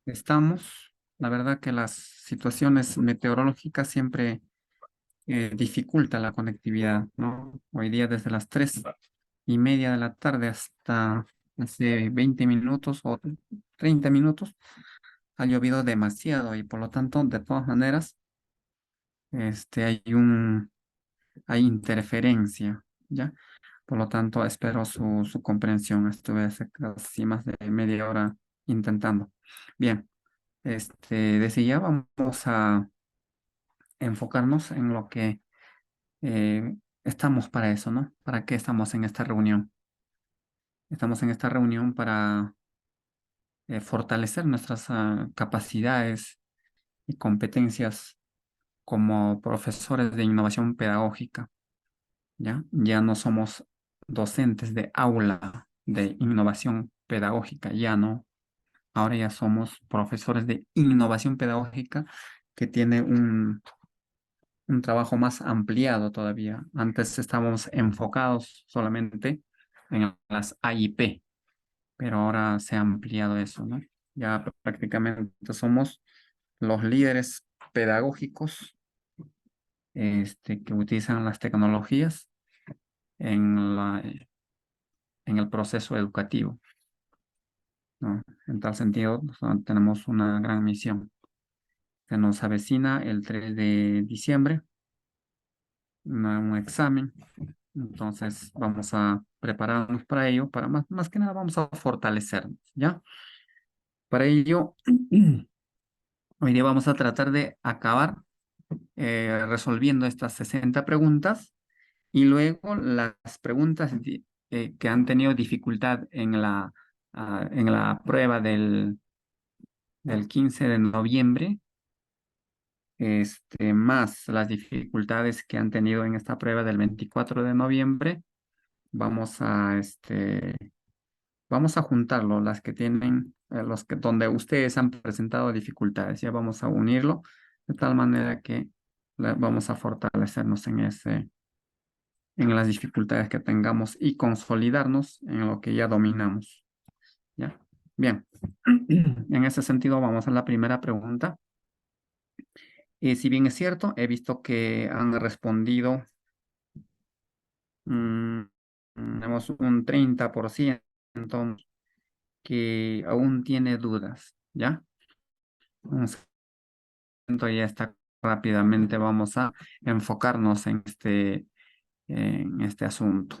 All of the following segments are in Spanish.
La verdad que las situaciones meteorológicas siempre dificultan la conectividad, ¿no? Hoy día desde las 3:30 de la tarde hasta hace 20 minutos o 30 minutos ha llovido demasiado y por lo tanto, de todas maneras, hay interferencia, ¿ya? Por lo tanto, espero su comprensión. Estuve hace casi más de media hora intentando. Bien, decía, vamos a enfocarnos en lo que estamos para eso, ¿no? ¿Para qué estamos en esta reunión? Estamos en esta reunión para fortalecer nuestras capacidades y competencias como profesores de innovación pedagógica, ¿ya? Ya no somos docentes de aula de innovación pedagógica, ya no. Ahora ya somos profesores de innovación pedagógica que tiene un trabajo más ampliado todavía. Antes estábamos enfocados solamente en las AIP, pero ahora se ha ampliado eso, ¿no? Ya prácticamente somos los líderes pedagógicos que utilizan las tecnologías en el proceso educativo, ¿no? En tal sentido, tenemos una gran misión. Se nos avecina el 3 de diciembre un examen. Entonces vamos a prepararnos para ello, para más que nada vamos a fortalecernos, ¿ya? Para ello, hoy día vamos a tratar de acabar resolviendo estas 60 preguntas y luego las preguntas que han tenido dificultad en la prueba del 15 de noviembre, más las dificultades que han tenido en esta prueba del 24 de noviembre, vamos a, vamos a juntarlo, las que tienen, donde ustedes han presentado dificultades, ya vamos a unirlo de tal manera que vamos a fortalecernos en las dificultades que tengamos y consolidarnos en lo que ya dominamos. ¿Ya? Bien, en ese sentido vamos a la primera pregunta. Si bien es cierto, he visto que han respondido mm, tenemos un 30% que aún tiene dudas, ¿ya? Un 60% ya está rápidamente, vamos a enfocarnos en este asunto.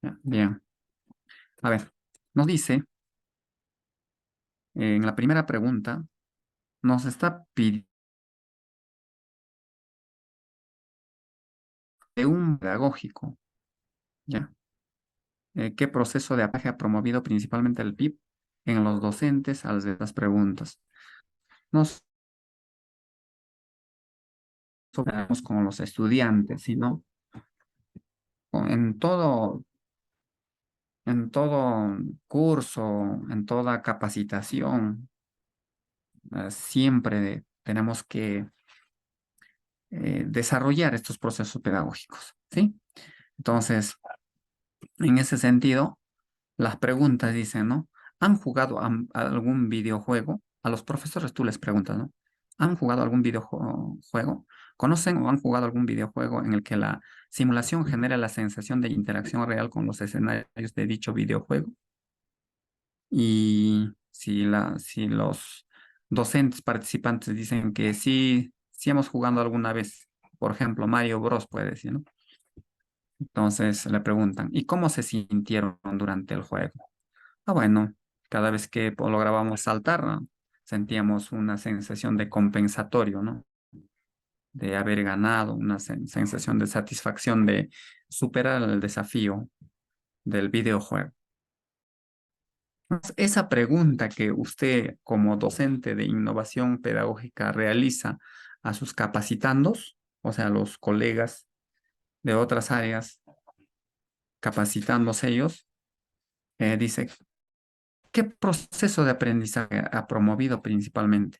¿Ya? Bien, a ver, nos dice, en la primera pregunta, nos está pidiendo un pedagógico, ¿ya? ¿Qué proceso de aprendizaje ha promovido principalmente el PIB en los docentes al hacer las preguntas? Nos hablamos con los estudiantes, sino en todo curso, en toda capacitación, siempre tenemos que desarrollar estos procesos pedagógicos, ¿sí? Entonces, en ese sentido, las preguntas dicen, ¿no? ¿Han jugado a algún videojuego? A los profesores tú les preguntas, ¿no? ¿Han jugado algún videojuego? ¿Conocen o han jugado algún videojuego en el que la simulación genera la sensación de interacción real con los escenarios de dicho videojuego? Y si los docentes participantes dicen que sí, sí hemos jugado alguna vez, por ejemplo, Mario Bros. Puede decir, ¿no? Entonces le preguntan, ¿y cómo se sintieron durante el juego? Ah, bueno, cada vez que lográbamos saltar, ¿no? Sentíamos una sensación de compensatorio, ¿no? De haber ganado, una sensación de satisfacción de superar el desafío del videojuego. Esa pregunta que usted como docente de innovación pedagógica realiza a sus capacitandos, o sea, a los colegas de otras áreas, capacitándose ellos, dice, ¿qué proceso de aprendizaje ha promovido principalmente?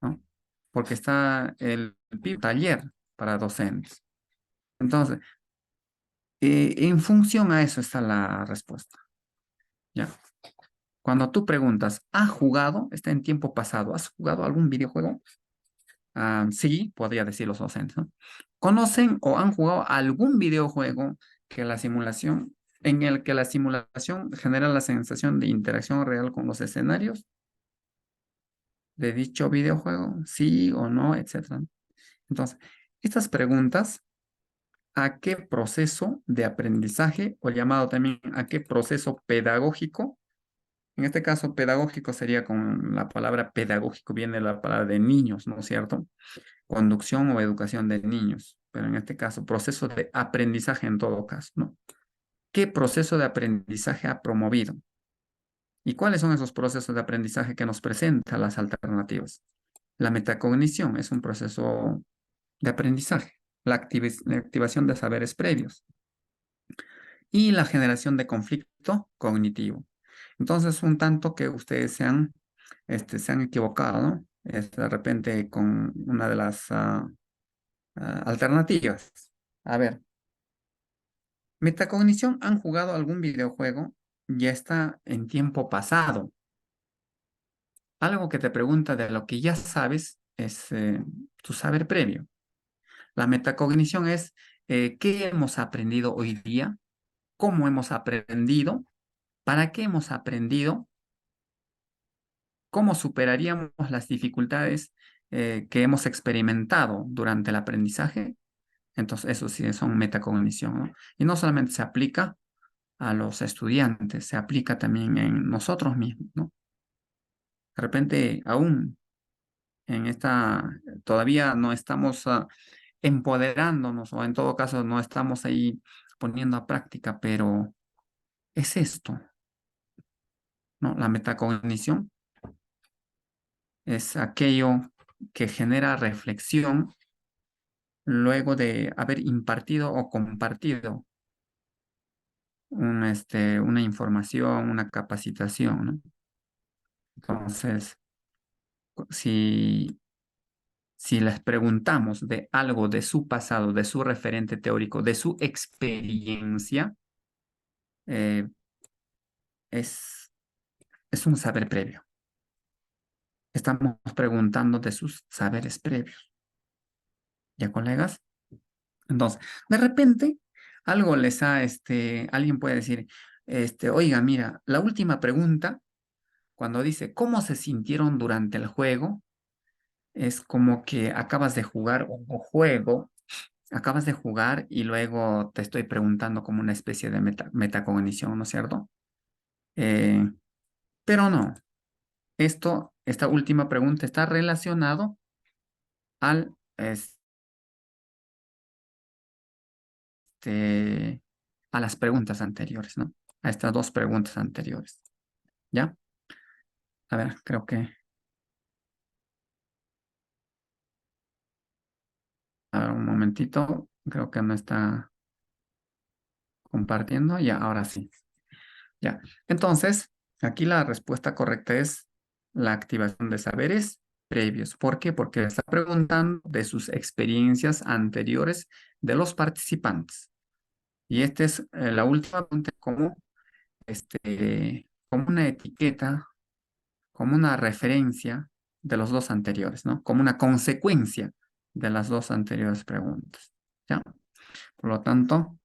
¿No? Porque está el taller para docentes. Entonces, en función a eso está la respuesta. ¿Ya? Cuando tú preguntas, ¿ha jugado? Está en tiempo pasado. ¿Has jugado algún videojuego? Sí, podría decir los docentes, ¿no? ¿Conocen o han jugado algún videojuego que la simulación, en el que la simulación genera la sensación de interacción real con los escenarios de dicho videojuego? Sí o no, etcétera. Entonces, estas preguntas, ¿a qué proceso de aprendizaje o llamado también a qué proceso pedagógico? En este caso, pedagógico sería con la palabra pedagógico, viene la palabra de niños, ¿no es cierto? Conducción o educación de niños, pero en este caso, proceso de aprendizaje en todo caso, ¿no? ¿Qué proceso de aprendizaje ha promovido? ¿Y cuáles son esos procesos de aprendizaje que nos presentan las alternativas? La metacognición es un proceso de aprendizaje, la activación de saberes previos y la generación de conflicto cognitivo. Entonces, un tanto que ustedes se han equivocado, ¿no? De repente con una de las alternativas. A ver, metacognición, ¿han jugado algún videojuego? Ya está en tiempo pasado. Algo que te pregunta de lo que ya sabes es tu saber previo. La metacognición es qué hemos aprendido hoy día, cómo hemos aprendido, para qué hemos aprendido, cómo superaríamos las dificultades que hemos experimentado durante el aprendizaje. Entonces, eso sí son metacognición, ¿no? Y no solamente se aplica a los estudiantes, se aplica también en nosotros mismos, ¿no? De repente, aún en todavía no estamos empoderándonos o en todo caso no estamos ahí poniendo a práctica, pero es esto, ¿no? La metacognición es aquello que genera reflexión luego de haber impartido o compartido una información, una capacitación, ¿no? Entonces, si, si les preguntamos de algo de su pasado, de su referente teórico, de su experiencia, eh, es, es un saber previo. Estamos preguntando de sus saberes previos. ¿Ya, colegas? Entonces, de repente, alguien puede decir, oiga, mira, la última pregunta, cuando dice, ¿cómo se sintieron durante el juego? Es como que acabas de jugar un juego, acabas de jugar y luego te estoy preguntando como una especie de metacognición, ¿no es cierto? Eh, pero no, esta última pregunta está relacionado al, a las preguntas anteriores, ¿no? A estas dos preguntas anteriores, ¿ya? A ver, creo que, a ver, un momentito, creo que me está compartiendo, ya, ahora sí, ya. Entonces, aquí la respuesta correcta es la activación de saberes previos. ¿Por qué? Porque está preguntando de sus experiencias anteriores de los participantes. Y esta es la última pregunta como una etiqueta, como una referencia de los dos anteriores, ¿no? Como una consecuencia de las dos anteriores preguntas, ¿ya? Por lo tanto,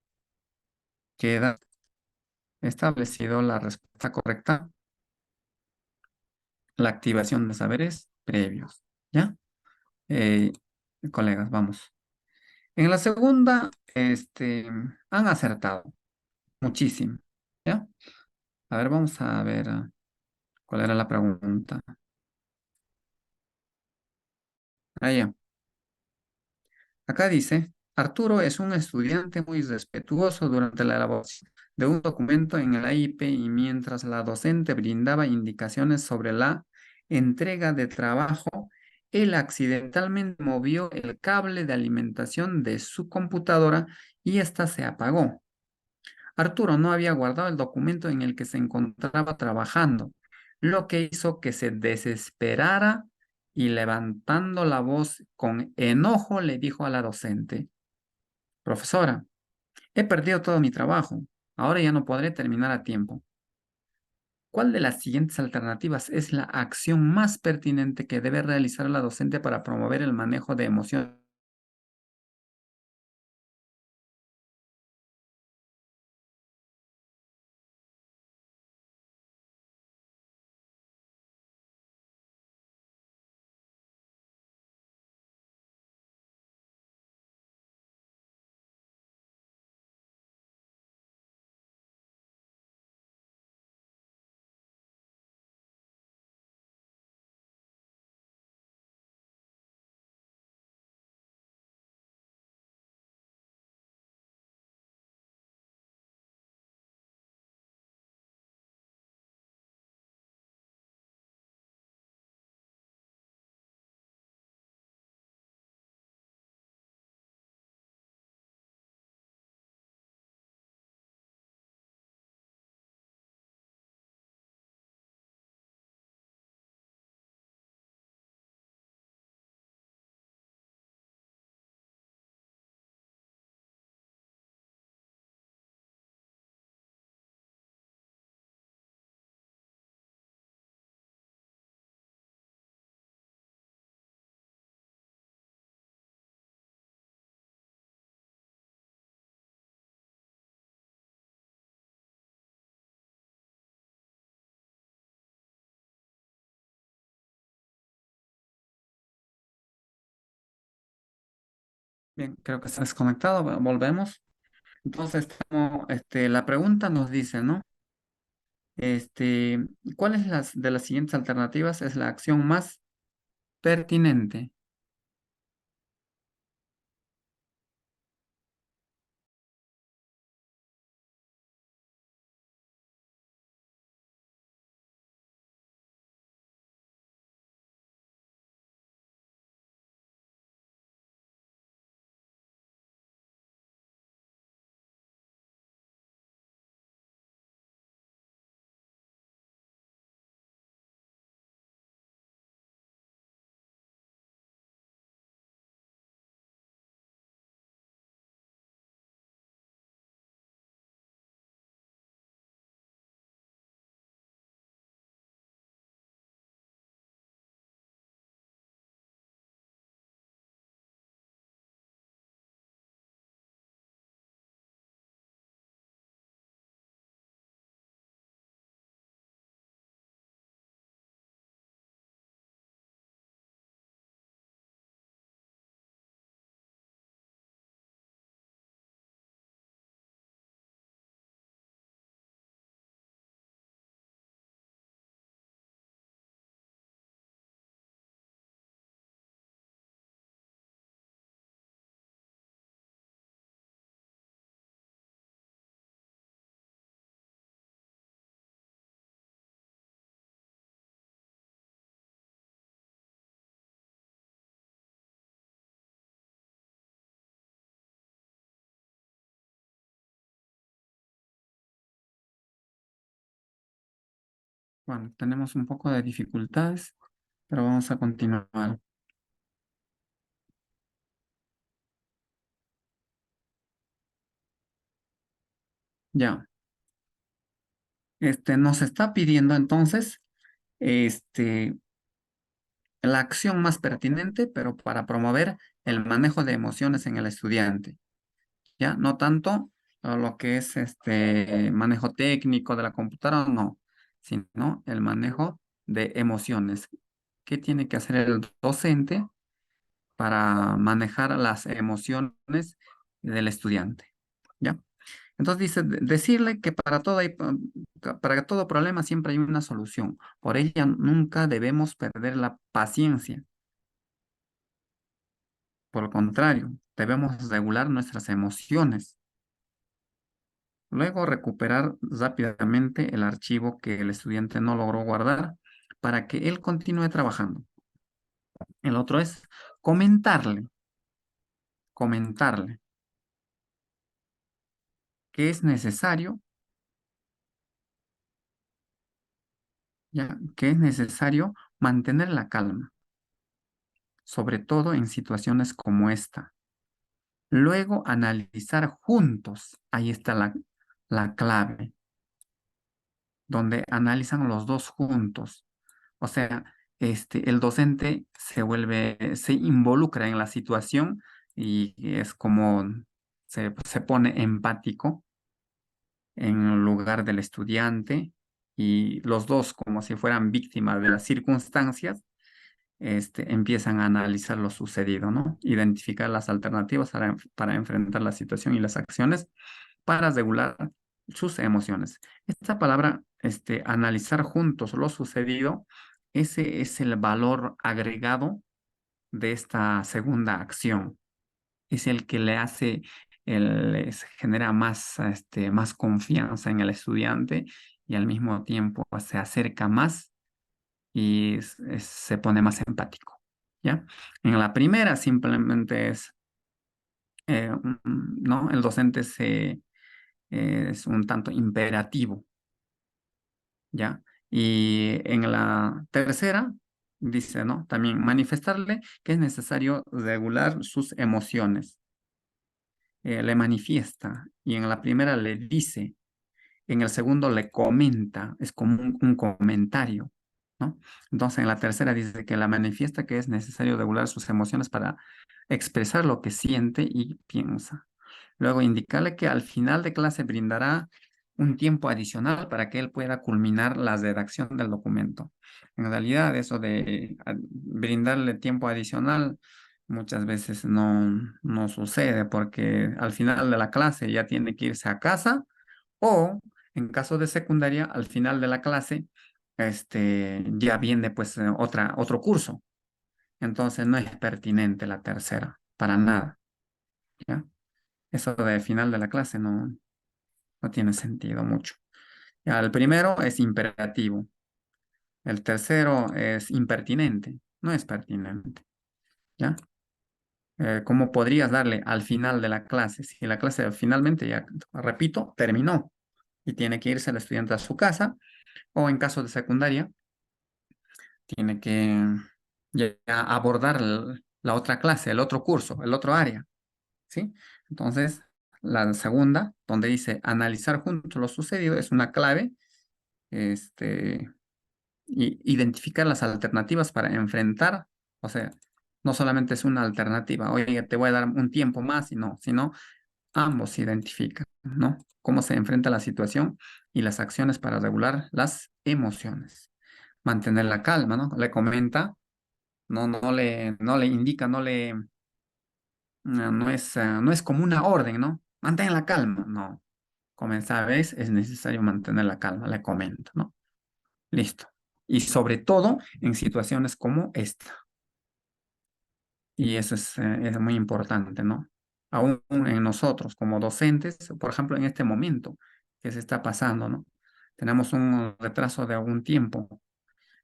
queda establecido la respuesta correcta, la activación de saberes previos, ¿ya? Eh, colegas, vamos. En la segunda, han acertado muchísimo, ¿ya? A ver, vamos a ver cuál era la pregunta. Ah, ya. Acá dice, Arturo es un estudiante muy respetuoso durante la elaboración de un documento en el AIP y mientras la docente brindaba indicaciones sobre la entrega de trabajo, él accidentalmente movió el cable de alimentación de su computadora y ésta se apagó. Arturo no había guardado el documento en el que se encontraba trabajando, lo que hizo que se desesperara y levantando la voz con enojo le dijo a la docente, profesora, he perdido todo mi trabajo, ahora ya no podré terminar a tiempo. ¿Cuál de las siguientes alternativas es la acción más pertinente que debe realizar la docente para promover el manejo de emociones? Bien, creo que está desconectado. Bueno, volvemos. Entonces, la pregunta nos dice, ¿no? Este, ¿Cuál es de las siguientes alternativas es la acción más pertinente? Bueno, tenemos un poco de dificultades, pero vamos a continuar. Ya, nos está pidiendo entonces, este, la acción más pertinente, pero para promover el manejo de emociones en el estudiante. Ya, no tanto lo que es manejo técnico de la computadora, no, sino el manejo de emociones. ¿Qué tiene que hacer el docente para manejar las emociones del estudiante? ¿Ya? Entonces dice, decirle que para todo problema siempre hay una solución. Por ella nunca debemos perder la paciencia. Por el contrario, debemos regular nuestras emociones. Luego recuperar rápidamente el archivo que el estudiante no logró guardar para que él continúe trabajando. El otro es comentarle, comentarle que es necesario, ya, que es necesario mantener la calma, sobre todo en situaciones como esta. Luego analizar juntos, ahí está la clave. donde analizan los dos juntos. O sea, el docente se involucra en la situación y es como se pone empático en lugar del estudiante y los dos, como si fueran víctimas de las circunstancias, empiezan a analizar lo sucedido, ¿no? Identificar las alternativas para enfrentar la situación y las acciones para regular sus emociones. Esta palabra, analizar juntos lo sucedido, ese es el valor agregado de esta segunda acción. Es el que le hace, les genera más, más confianza en el estudiante y al mismo tiempo se acerca más y se pone más empático, ¿ya? En la primera simplemente es, ¿no? El docente es un tanto imperativo, ¿ya? Y en la tercera dice, ¿no? También manifestarle que es necesario regular sus emociones. Le manifiesta y en la primera le dice, en el segundo le comenta, es como un comentario, ¿no? Entonces en la tercera dice que la manifiesta que es necesario regular sus emociones para expresar lo que siente y piensa. Luego indicarle que al final de clase brindará un tiempo adicional para que él pueda culminar la redacción del documento. En realidad eso de brindarle tiempo adicional muchas veces no sucede porque al final de la clase ya tiene que irse a casa o en caso de secundaria, al final de la clase, ya viene pues otro curso. Entonces no es pertinente la tercera, para nada, ¿ya? Eso de final de la clase no tiene sentido mucho. Ya, el primero es imperativo. El tercero es impertinente. No es pertinente, ¿ya? ¿Cómo podrías darle al final de la clase? Si la clase finalmente, ya repito, terminó y tiene que irse el estudiante a su casa, o en caso de secundaria, tiene que ya abordar la otra clase, el otro curso, el otro área, ¿sí? Entonces, la segunda, donde dice analizar juntos lo sucedido, es una clave, identificar las alternativas para enfrentar, o sea, no solamente es una alternativa, oye, te voy a dar un tiempo más, y no, sino ambos se identifican, ¿no? Cómo se enfrenta la situación y las acciones para regular las emociones. Mantener la calma, ¿no? Le comenta, no le indica, no es como una orden, ¿no? Mantén la calma, no. Como esa vez es necesario mantener la calma, le comento, ¿no? Listo. Y sobre todo en situaciones como esta. Y eso es muy importante, ¿no? Aún en nosotros como docentes, por ejemplo, en este momento que se está pasando, ¿no? Tenemos un retraso de algún tiempo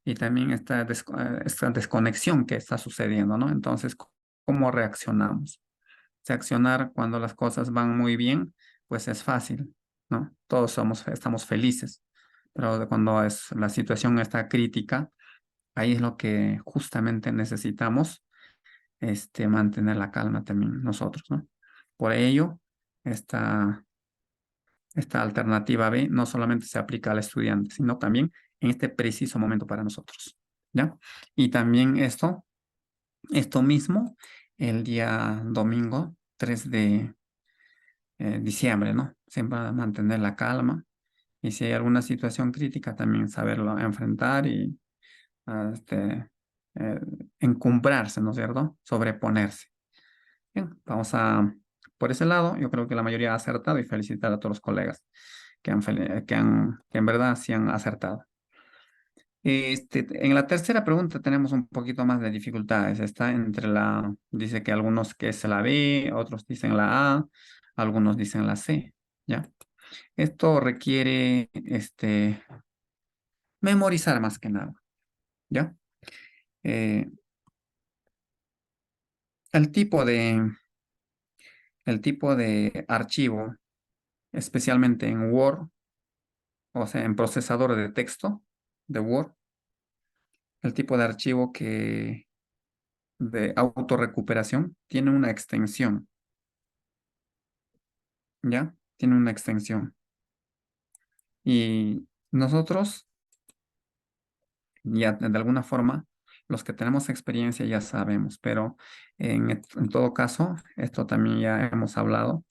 y también esta desconexión que está sucediendo, ¿no? Entonces, ¿cómo reaccionamos? Reaccionar cuando las cosas van muy bien, pues es fácil, ¿no? Estamos felices, pero cuando la situación está crítica, ahí es lo que justamente necesitamos, mantener la calma también nosotros, ¿no? Por ello, esta, esta alternativa B no solamente se aplica al estudiante, sino también en este preciso momento para nosotros, ¿ya? Y también esto mismo, el día domingo 3 de diciembre, ¿no? Siempre mantener la calma y si hay alguna situación crítica, también saberlo enfrentar y ah, este, eh, encumbrarse, ¿no es cierto? Sobreponerse. Bien, por ese lado, yo creo que la mayoría ha acertado y felicitar a todos los colegas que en verdad sí han acertado. En la tercera pregunta tenemos un poquito más de dificultades. Dice que algunos que es la B, otros dicen la A, algunos dicen la C, ¿ya? Esto requiere, memorizar más que nada, ¿ya? Eh, el tipo de, el tipo de archivo, especialmente en Word, o sea, en procesador de texto de Word, el tipo de archivo de autorrecuperación tiene una extensión, ¿ya? Tiene una extensión. Y Nosotros, ya de alguna forma, los que tenemos experiencia ya sabemos, pero en todo caso, esto también ya hemos hablado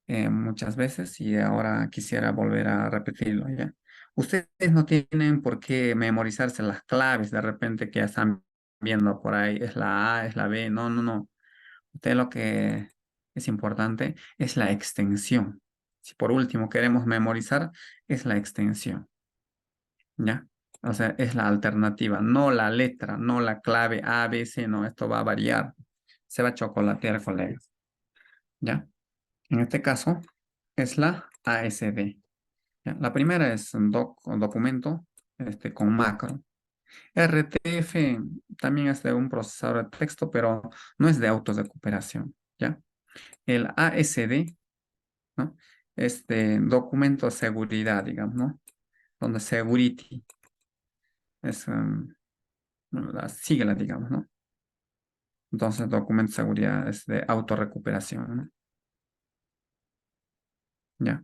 muchas veces y ahora quisiera volver a repetirlo, ¿ya? Ustedes no tienen por qué memorizarse las claves de repente que ya están viendo por ahí, es la A, es la B, no, no, no. Usted lo que es importante es la extensión. Si por último queremos memorizar, es la extensión, ¿ya? O sea, es la alternativa, no la letra, no la clave A, B, C, no, esto va a variar. Se va a chocolatear, colegas, ¿ya? En este caso, es la ASD. ¿Ya? La primera es un documento con macro. RTF también es de un procesador de texto, pero no es de autorrecuperación, ¿ya? El ASD, ¿no? Documento de seguridad, digamos, ¿no? Donde security es la sigla, digamos, ¿no? Entonces, documento de seguridad es de autorrecuperación, ¿no? ¿Ya?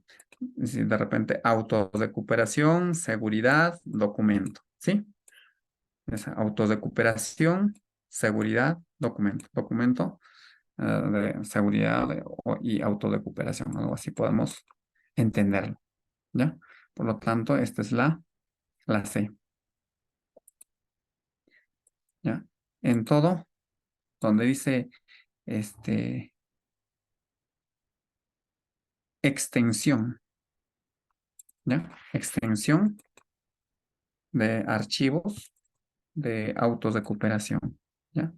Si de repente autorrecuperación, seguridad, documento, ¿sí? Es autorrecuperación, seguridad, documento. Documento de seguridad y autorrecuperación, algo así podemos entenderlo, ¿ya? Por lo tanto, esta es la C, ¿ya? En todo, donde dice este, extensión, ¿ya? Extensión de archivos de autorrecuperación, ¿ya?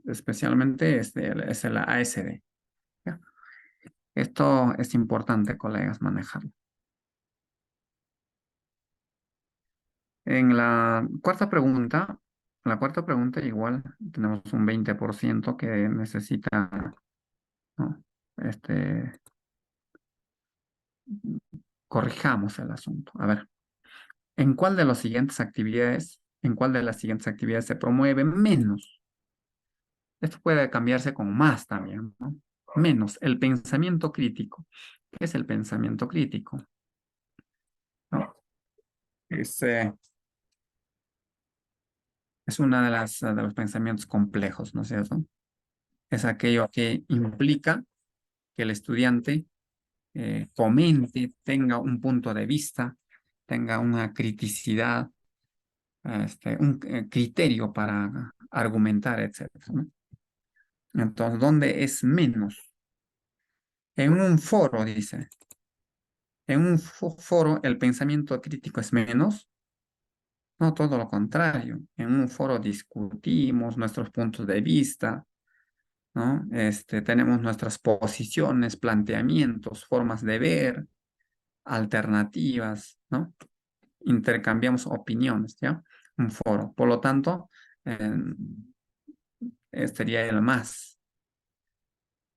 Especialmente es la ASD, ¿ya? Esto es importante, colegas, manejarlo. La cuarta pregunta igual tenemos un 20% que necesita, ¿no? Este, corrijamos el asunto. A ver, en cuál de las siguientes actividades se promueve menos? Esto puede cambiarse con más también, ¿no? Menos el pensamiento crítico. ¿Qué es el pensamiento crítico? ¿No? Es, eh, es una de los pensamientos complejos, ¿no es cierto? Es aquello que implica que el estudiante comente, tenga un punto de vista, tenga una criticidad, un criterio para argumentar, etcétera, ¿no? Entonces, ¿dónde es menos? En un foro, dice. En un foro el pensamiento crítico es menos. No, todo lo contrario. En un foro discutimos nuestros puntos de vista, ¿no? Tenemos nuestras posiciones, planteamientos, formas de ver, alternativas, ¿no? Intercambiamos opiniones, ¿ya? Un foro. Por lo tanto, sería el más.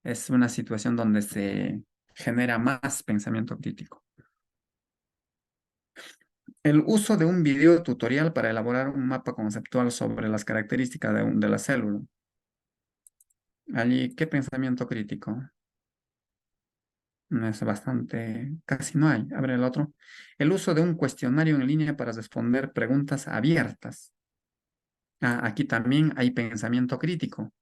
Es una situación donde se genera más pensamiento crítico. El uso de un video tutorial para elaborar un mapa conceptual sobre las características de la célula. Allí, ¿qué pensamiento crítico? No es bastante, casi no hay. Abre el otro. El uso de un cuestionario en línea para responder preguntas abiertas. Ah, aquí también hay pensamiento crítico.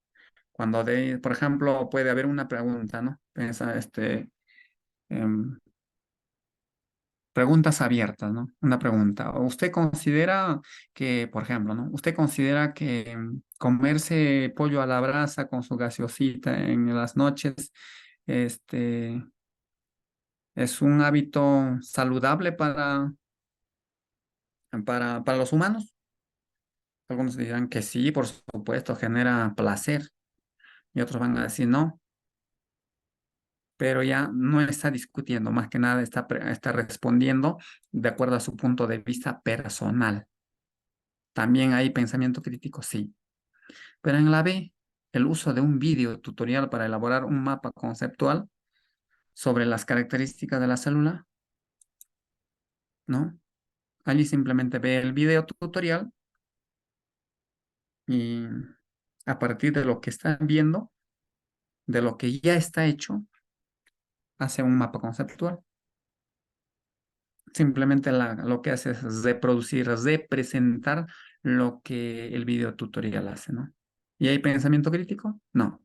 Cuando por ejemplo, puede haber una pregunta, ¿no? Em, preguntas abiertas, ¿no? Una pregunta. ¿Usted considera que, por ejemplo, ¿no? ¿Usted considera que comerse pollo a la brasa con su gaseosita en las noches, este, es un hábito saludable para los humanos? Algunos dirán que sí, por supuesto, genera placer. Y otros van a decir no, pero ya no está discutiendo, más que nada está respondiendo de acuerdo a su punto de vista personal. También hay pensamiento crítico, sí. Pero en la B, el uso de un video tutorial para elaborar un mapa conceptual sobre las características de la célula, ¿no? Allí simplemente ve el video tutorial y a partir de lo que están viendo, de lo que ya está hecho, hace un mapa conceptual. Simplemente lo que hace es reproducir, representar lo que el video tutorial hace, ¿no? ¿Y hay pensamiento crítico? No,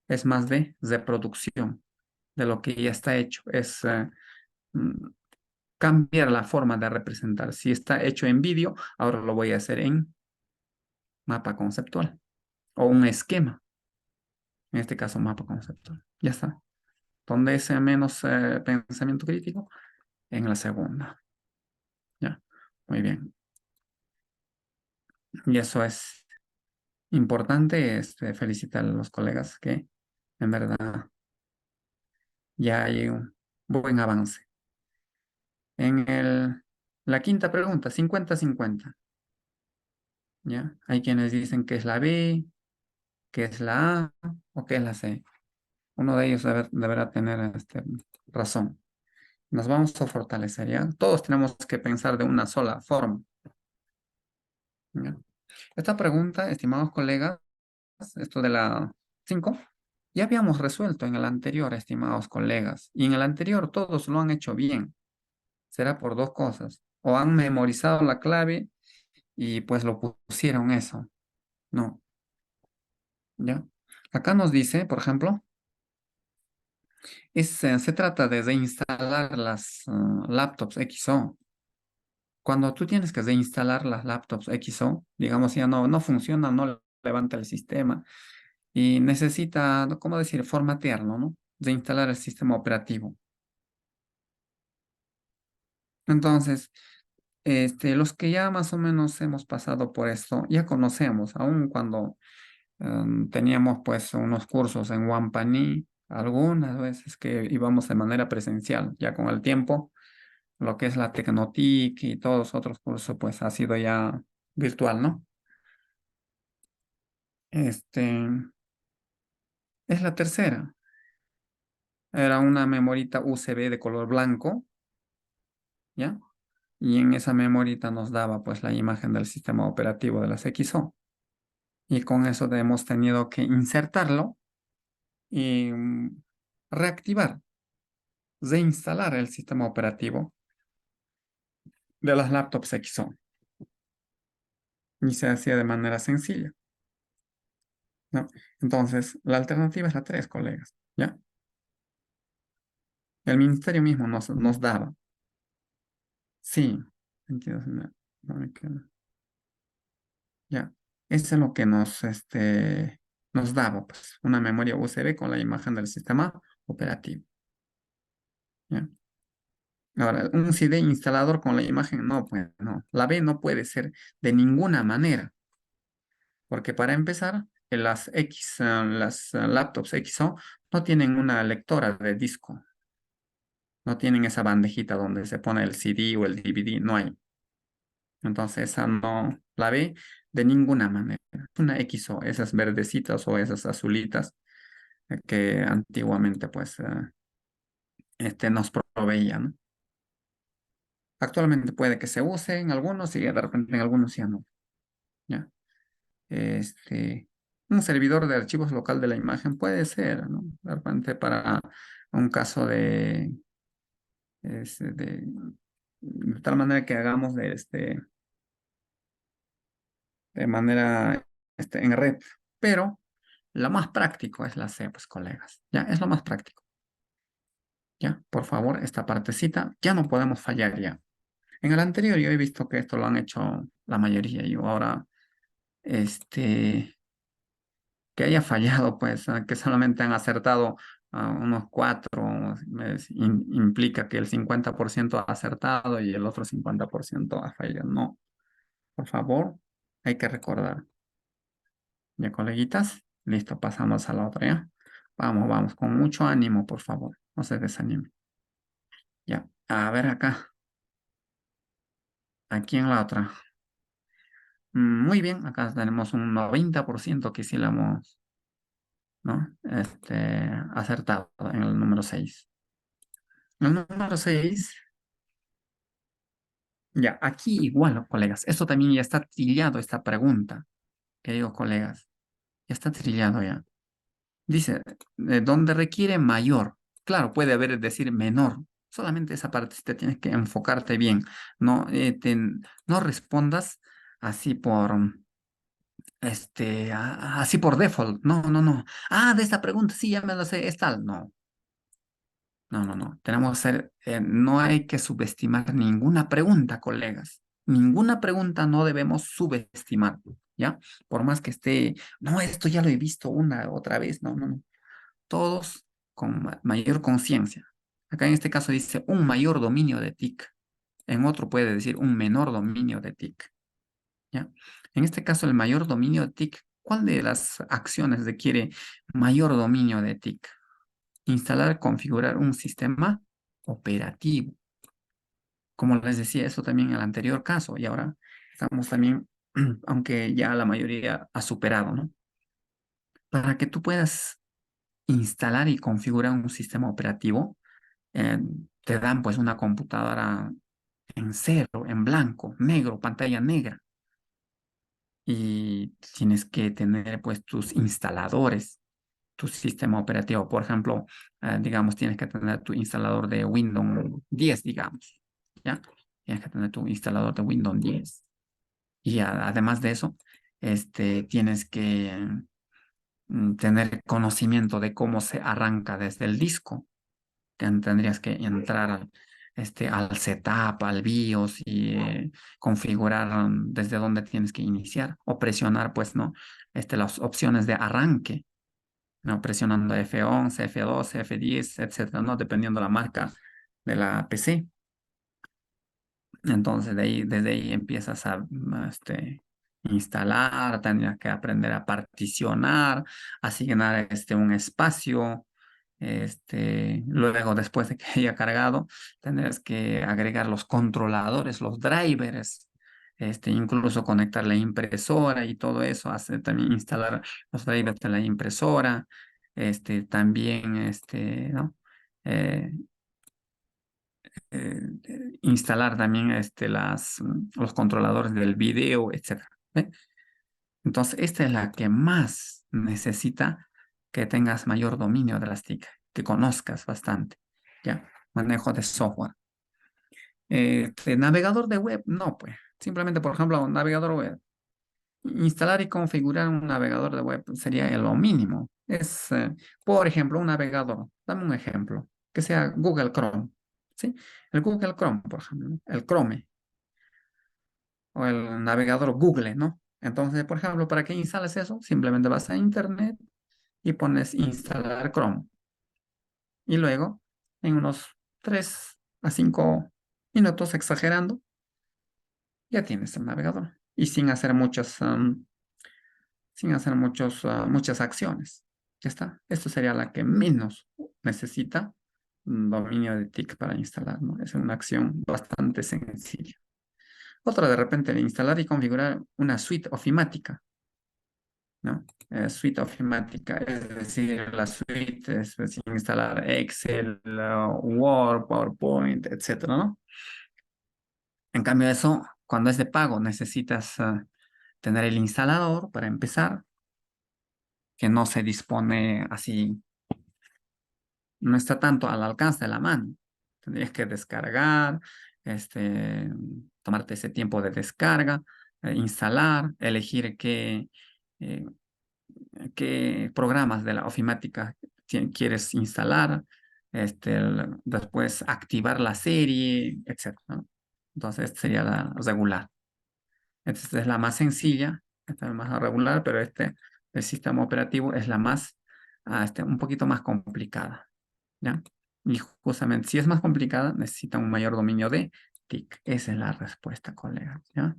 es más de reproducción de lo que ya está hecho. Es mm, cambiar la forma de representar. Si está hecho en vídeo, ahora lo voy a hacer en mapa conceptual o un esquema. En este caso, mapa conceptual. Ya está. ¿Dónde es menos pensamiento crítico? En la segunda. Ya. Muy bien. Y eso es importante, felicitar a los colegas que en verdad ya hay un buen avance. La quinta pregunta, 50-50. ¿Ya? Hay quienes dicen que es la B, que es la A o que es la C. Uno de ellos deberá tener razón. Nos vamos a fortalecer, ¿ya? Todos tenemos que pensar de una sola forma. ¿Ya? Esta pregunta, estimados colegas, esto de la 5, ya habíamos resuelto en el anterior, estimados colegas, y en el anterior todos lo han hecho bien. Será por dos cosas. O han memorizado la clave y pues lo pusieron eso. No, ¿ya? Acá nos dice, por ejemplo, se trata de reinstalar las laptops XO. Cuando tú tienes que reinstalar las laptops XO, digamos, ya no funciona, no levanta el sistema y necesita, ¿cómo decir?, formatearlo, ¿no? Reinstalar el sistema operativo. Entonces, los que ya más o menos hemos pasado por esto, ya conocemos, aun cuando teníamos pues unos cursos en Wampani, algunas veces que íbamos de manera presencial, ya con el tiempo, lo que es la Tecnotic y todos los otros cursos pues ha sido ya virtual, ¿no? Este, es la tercera. Era una memorita USB de color blanco, ¿ya? Y en esa memorita nos daba pues la imagen del sistema operativo de las XO. Y con eso hemos tenido que insertarlo y reactivar, reinstalar el sistema operativo de las laptops XO. Y se hacía de manera sencilla, ¿no? Entonces, la alternativa es la 3, colegas, ¿ya? El ministerio mismo nos daba. Sí, 22, no me queda. Ya. Eso es lo que nos daba, pues, una memoria USB con la imagen del sistema operativo, ¿ya? Ahora, un CD instalador con la imagen, no, pues no. La B no puede ser de ninguna manera, porque para empezar, las laptops XO no tienen una lectora de disco, no tienen esa bandejita donde se pone el CD o el DVD, no hay. Entonces, esa no la B de ninguna manera. Una XO, esas verdecitas o esas azulitas que antiguamente, pues, nos proveían, ¿no? Actualmente puede que se use en algunos y de repente en algunos ya no, ¿ya? Este, un servidor de archivos local de la imagen puede ser, ¿no? De repente para un caso de tal manera que hagamos de manera en red, pero lo más práctico es la C, pues, colegas, ¿ya? Es lo más práctico, ¿ya? Por favor, esta partecita ya no podemos fallar ya. En el anterior yo he visto que esto lo han hecho la mayoría y ahora, que haya fallado, pues, que solamente han acertado unos cuatro, implica que el 50% ha acertado y el otro 50% ha fallado. No, por favor, hay que recordar. ¿Ya, coleguitas? Listo, pasamos a la otra, ¿ya? Vamos, vamos, con mucho ánimo, por favor. No se desanime. Ya, a ver acá. Aquí en la otra. Muy bien, acá tenemos un 90% que sí lo hemos, ¿no? Acertado en el número 6. El número 6, ya, aquí igual, colegas. Esto también ya está trillado, esta pregunta. Que digo, colegas, ya está trillado ya. Dice, ¿dónde requiere mayor? claro, puede haber decir menor. Solamente esa parte te tienes que enfocarte bien. No, no respondas así así por default. No, no, no. Ah, de esta pregunta, sí, ya me lo sé, es tal. No, no, no, no. Tenemos que ser, no hay que subestimar ninguna pregunta, colegas. Ninguna pregunta no debemos subestimar, ¿ya? Por más que esté, no, esto ya lo he visto una otra vez. No, no, no. Todos con mayor conciencia. Acá en este caso dice un mayor dominio de TIC. En otro puede decir un menor dominio de TIC. ¿Ya? En este caso, el mayor dominio de TIC, ¿cuál de las acciones requiere mayor dominio de TIC? Instalar, configurar un sistema operativo. Como les decía, eso también en el anterior caso, y ahora estamos también, aunque ya la mayoría ha superado, ¿no? Para que tú puedas instalar y configurar un sistema operativo, eh, te dan pues una computadora en cero, en blanco, negro, pantalla negra. Y tienes que tener pues tus instaladores, tu sistema operativo. Por ejemplo, digamos, tienes que tener tu instalador de Windows 10, digamos, ¿ya? Tienes que tener tu instalador de Windows 10. Y además de eso, tienes que tener conocimiento de cómo se arranca desde el disco. Tendrías que entrar al setup, al BIOS y configurar desde dónde tienes que iniciar o presionar, pues, ¿no? Las opciones de arranque, ¿no? Presionando F11, F12, F10, etcétera, ¿no? Dependiendo la marca de la PC. Entonces, desde ahí empiezas a instalar, tendrías que aprender a particionar, asignar un espacio. Luego, después de que haya cargado, tendrás que agregar los controladores, los drivers, incluso conectar la impresora y todo eso, hacer también instalar los drivers de la impresora, también, ¿no? Eh, instalar también los controladores del video, etcétera. ¿Ve? Entonces, esta es la que más necesita que tengas mayor dominio de las TIC, que conozcas bastante, ¿ya? Manejo de software. Navegador de web, no, pues. Simplemente, por ejemplo, un navegador web. Instalar y configurar un navegador de web sería lo mínimo. Por ejemplo, un navegador. Dame un ejemplo. Que sea Google Chrome, ¿sí? El Google Chrome, por ejemplo, ¿no? El Chrome o el navegador Google, ¿no? Entonces, por ejemplo, ¿para qué instalas eso? Simplemente vas a Internet y pones instalar Chrome. Y luego, en unos 3 a 5 minutos, exagerando, ya tienes el navegador. Y muchas acciones. Ya está. Esto sería la que menos necesita dominio de TIC para instalar, ¿no? Es una acción bastante sencilla. Otra de repente, instalar y configurar una suite ofimática, ¿no? Suite ofimática, es decir, la suite es decir, instalar Excel, Word, PowerPoint, etcétera, ¿no? En cambio, eso, cuando es de pago, necesitas tener el instalador para empezar, que no se dispone así, no está tanto al alcance de la mano. Tendrías que descargar, tomarte ese tiempo de descarga, instalar, elegir eh, qué programas de la ofimática quieres instalar, después activar la serie, etcétera, ¿no? Entonces, esta sería la regular. Esta es la más sencilla, esta es la más regular, pero el sistema operativo es la más, un poquito más complicada, ¿ya? Y justamente, si es más complicada, necesita un mayor dominio de TIC. Esa es la respuesta, colega, ¿ya?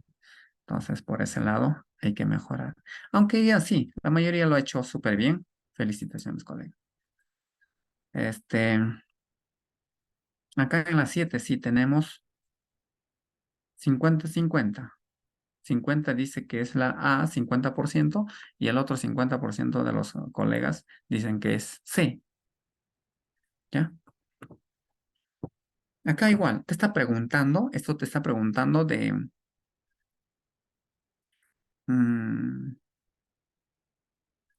Entonces, por ese lado, hay que mejorar. Aunque ya sí, la mayoría lo ha hecho súper bien. Felicitaciones, colega. Este, acá en las 7 sí tenemos 50-50. 50 dice que es la A, 50%, y el otro 50% de los colegas dicen que es C. ¿Ya? Acá igual, esto te está preguntando mm,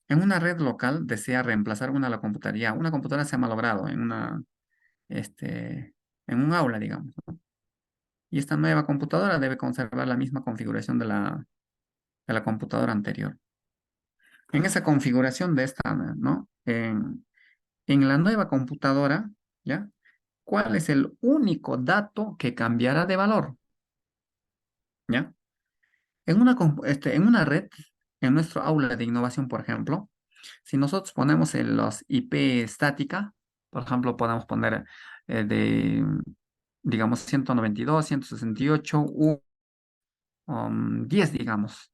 En una red local desea reemplazar la computadora. Una computadora se ha malogrado en un aula, digamos, ¿no? Y esta nueva computadora debe conservar la misma configuración de la computadora anterior. En esa configuración de esta, ¿no? En la nueva computadora, ¿ya? ¿Cuál es el único dato que cambiará de valor? ¿Ya? En una red, en nuestro aula de innovación, por ejemplo, si nosotros ponemos los IP estática, por ejemplo, podemos poner digamos, 192, 168, 10, digamos.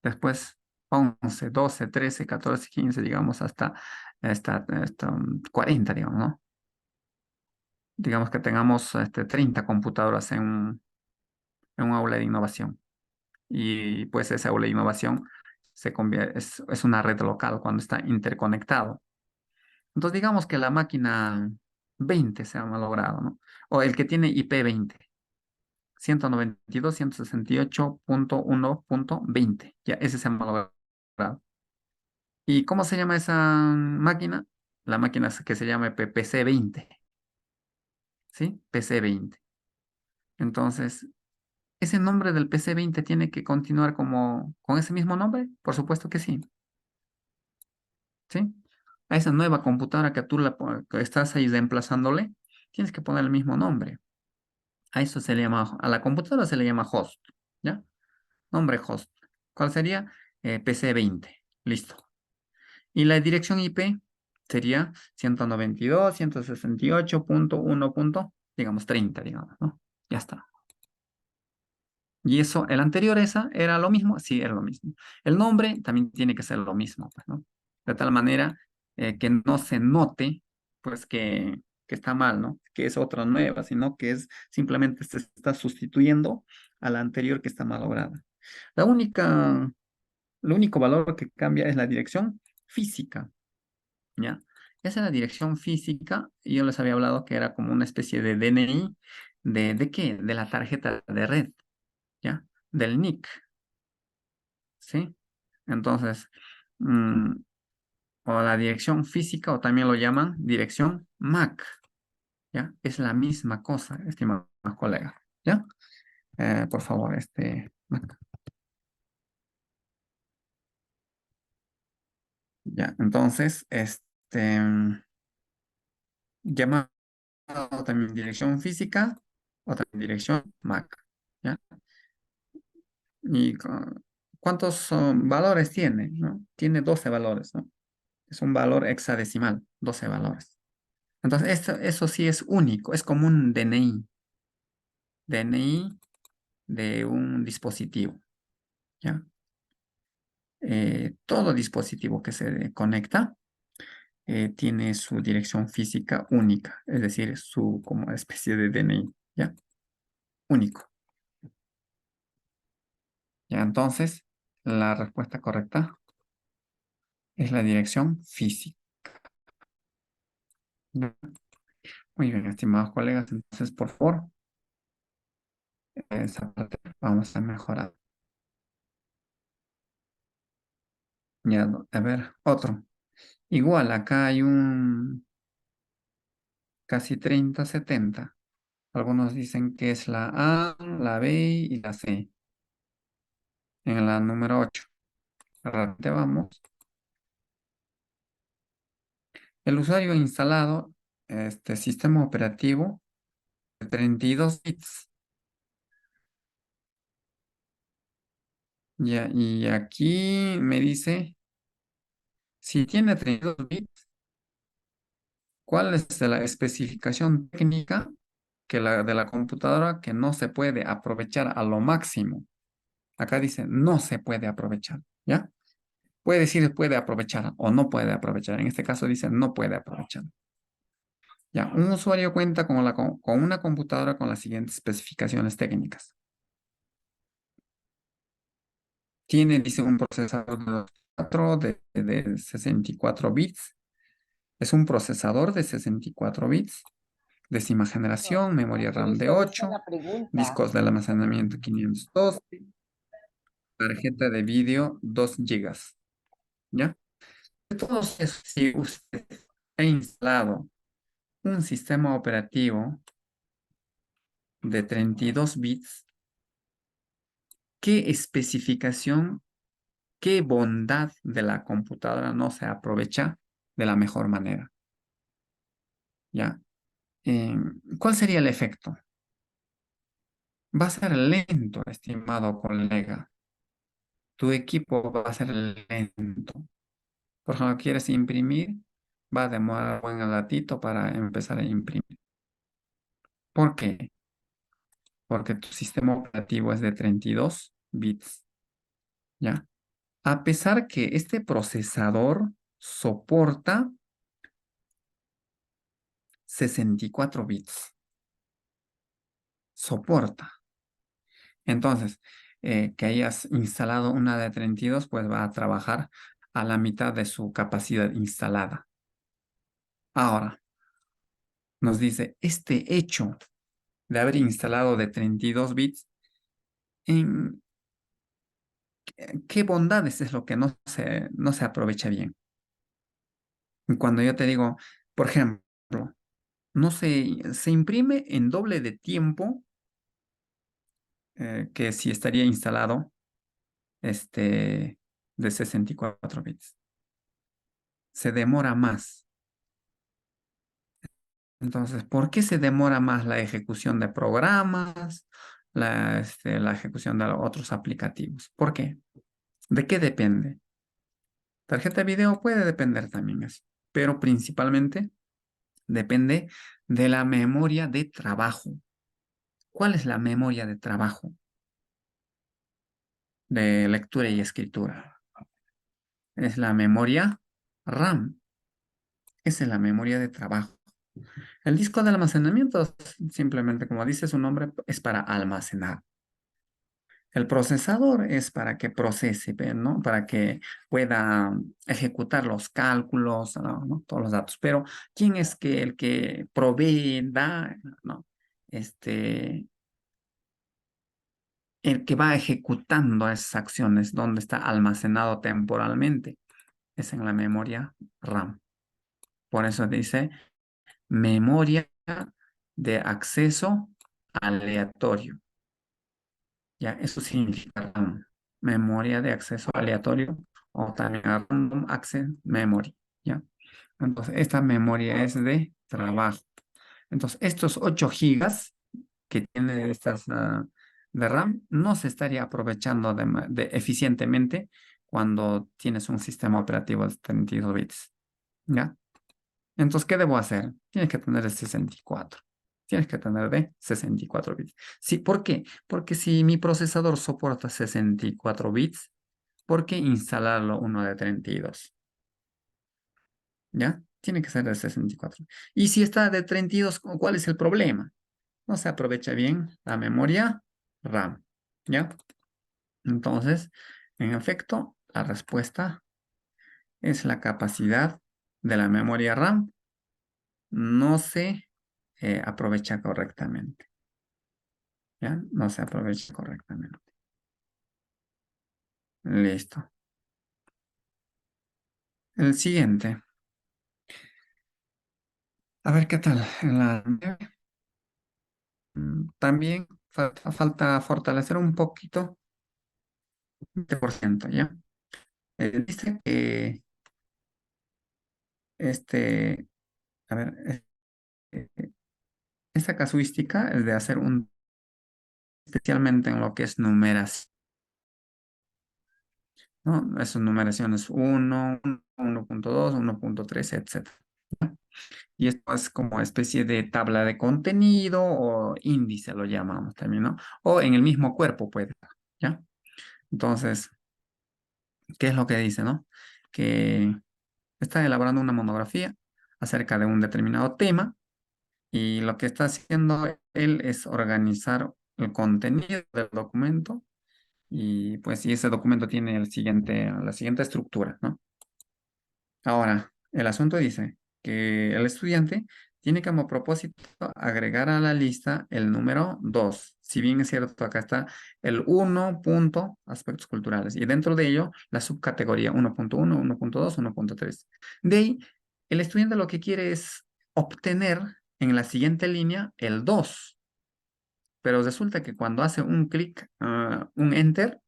Después 11, 12, 13, 14, 15, digamos, hasta 40, digamos, ¿no? Digamos que tengamos 30 computadoras en un aula de innovación. Y pues esa aula de innovación es una red local cuando está interconectado. Entonces digamos que la máquina 20 se ha malogrado, ¿no? O el que tiene IP 20, 192.168.1.20. Ya, ese se ha malogrado. ¿Y cómo se llama esa máquina? La máquina que se llama PC 20, ¿sí? PC 20. Entonces, ¿ese nombre del PC 20 tiene que continuar con ese mismo nombre? Por supuesto que sí, ¿sí? A esa nueva computadora que que estás ahí reemplazándole, tienes que poner el mismo nombre. A eso se le llama, a la computadora se le llama host, ¿ya? Nombre host. ¿Cuál sería? PC 20. Listo. Y la dirección IP sería 192.168.1. Digamos 30, digamos, ¿no? Ya está. Y eso, el anterior esa, ¿era lo mismo? Sí, era lo mismo. El nombre también tiene que ser lo mismo, pues, ¿no? De tal manera que no se note, pues, que está mal, ¿no? Que es otra nueva, sino que es simplemente se está sustituyendo a la anterior que está malograda. La única, el único valor que cambia es la dirección física, ¿ya? Esa es la dirección física, y yo les había hablado que era como una especie de DNI, ¿de qué? De la tarjeta de red, ¿ya? Del NIC, ¿sí? Entonces, mm, o la dirección física, o también lo llaman dirección MAC, ¿ya? Es la misma cosa, estimados colegas, ¿ya? Por favor, MAC. Ya, entonces, llamado también dirección física o también dirección MAC, ¿ya? ¿Y cuántos valores tiene? ¿No? Tiene 12 valores, ¿no? Es un valor hexadecimal, 12 valores. Entonces, eso sí es único, es como un DNI de un dispositivo, ¿ya? Todo dispositivo que se conecta tiene su dirección física única, es decir, su como especie de DNI, ¿ya? Único. Ya, entonces, la respuesta correcta es la dirección física. ¿Ya? Muy bien, estimados colegas, entonces, por favor, esa parte vamos a mejorar. Ya, a ver, otro. Igual, acá hay un casi 30-70. Algunos dicen que es la A, la B y la C. En la número 8. Rápido vamos. El usuario ha instalado este sistema operativo de 32 bits. Ya, y aquí me dice, si tiene 32 bits, ¿cuál es la especificación técnica de la computadora que no se puede aprovechar a lo máximo? Acá dice, no se puede aprovechar, ¿ya? Puede decir puede aprovechar o no puede aprovechar. En este caso dice no puede aprovechar. Ya, un usuario cuenta con una computadora con las siguientes especificaciones técnicas. Tiene, dice, un procesador de 4 de 64 bits. Es un procesador de 64 bits. Décima generación, memoria RAM de 8, discos de almacenamiento 512, tarjeta de vídeo 2 gigas. ¿Ya? todos esos, si usted ha instalado un sistema operativo de 32 bits, ¿qué especificación, qué bondad de la computadora no se aprovecha de la mejor manera? ¿Ya? ¿Cuál sería el efecto? Va a ser lento, estimado colega. Tu equipo va a ser lento. Por ejemplo, quieres imprimir, va a demorar un buen ratito para empezar a imprimir. ¿Por qué? Porque tu sistema operativo es de 32 bits, ¿ya? A pesar que este procesador soporta 64 bits, soporta. Entonces, que hayas instalado una de 32, pues va a trabajar a la mitad de su capacidad instalada. Ahora, nos dice, este hecho de haber instalado de 32 bits, ¿en qué bondades es lo que no se aprovecha bien? Cuando yo te digo, por ejemplo, no se imprime en doble de tiempo que si estaría instalado de 64 bits. Se demora más. Entonces, ¿por qué se demora más la ejecución de programas, la ejecución de otros aplicativos? ¿Por qué? ¿De qué depende? Tarjeta de video puede depender también eso, pero principalmente depende de la memoria de trabajo. ¿Cuál es la memoria de trabajo? De lectura y escritura. Es la memoria RAM. Esa es la memoria de trabajo. El disco de almacenamiento, simplemente como dice su nombre, es para almacenar. El procesador es para que procese, ¿no? Para que pueda ejecutar los cálculos, ¿no? Todos los datos. Pero, ¿quién es el que provee, da, ¿no? Este, el que va ejecutando esas acciones, donde está almacenado temporalmente, es en la memoria RAM. Por eso dice memoria de acceso aleatorio. ¿Ya? Eso significa RAM, memoria de acceso aleatorio o también Random Access Memory. ¿Ya? Entonces, esta memoria es de trabajo. Entonces, estos 8 gigas que tiene estas de RAM no se estaría aprovechando eficientemente cuando tienes un sistema operativo de 32 bits. ¿Ya? Entonces, ¿qué debo hacer? Tienes que tener de 64. Tienes que tener de 64 bits. Sí, ¿por qué? Porque si mi procesador soporta 64 bits, ¿por qué instalarlo uno de 32? ¿Ya? Tiene que ser de 64. Y si está de 32, ¿cuál es el problema? No se aprovecha bien la memoria RAM. ¿Ya? Entonces, en efecto, la respuesta es la capacidad de la memoria RAM no se aprovecha correctamente. ¿Ya? No se aprovecha correctamente. Listo. El siguiente. A ver qué tal. También falta fortalecer un poquito, 20%, ¿ya? Dice que este, a ver, eh, esta casuística es de hacer especialmente en lo que es numeración, ¿no? Esas numeraciones 1, 1.2, 1.3, etcétera. Y esto es como especie de tabla de contenido o índice lo llamamos también, ¿no? O en el mismo cuerpo puede, ¿ya? Entonces, ¿qué es lo que dice, no? Que está elaborando una monografía acerca de un determinado tema y lo que está haciendo él es organizar el contenido del documento y pues si ese documento tiene la siguiente estructura, ¿no? Ahora, el asunto dice que el estudiante tiene como propósito agregar a la lista el número 2. Si bien es cierto, acá está el 1 punto aspectos culturales y dentro de ello la subcategoría 1.1, 1.2, 1.3. De ahí, el estudiante lo que quiere es obtener en la siguiente línea el 2, pero resulta que cuando hace un clic, un enter,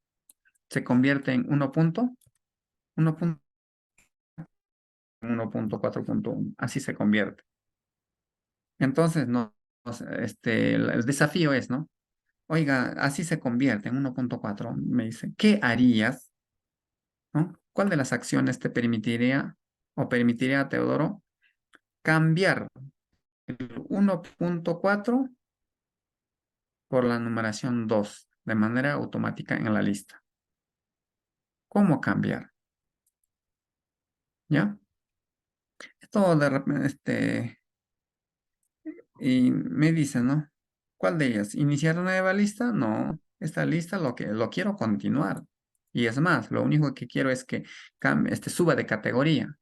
se convierte en 1.4.1. Así se convierte. Entonces, no, o sea, el desafío es, ¿no? Oiga, así se convierte en 1.4. Me dice, ¿qué harías? ¿No? ¿Cuál de las acciones te permitiría o permitiría a Teodoro cambiar el 1.4 por la numeración 2 de manera automática en la lista? ¿Cómo cambiar? ¿Ya? Esto de repente, y me dice, ¿no? ¿Cuál de ellas? ¿Iniciar una nueva lista? No, esta lista lo quiero continuar. Y es más, lo único que quiero es que cambie, suba de categoría,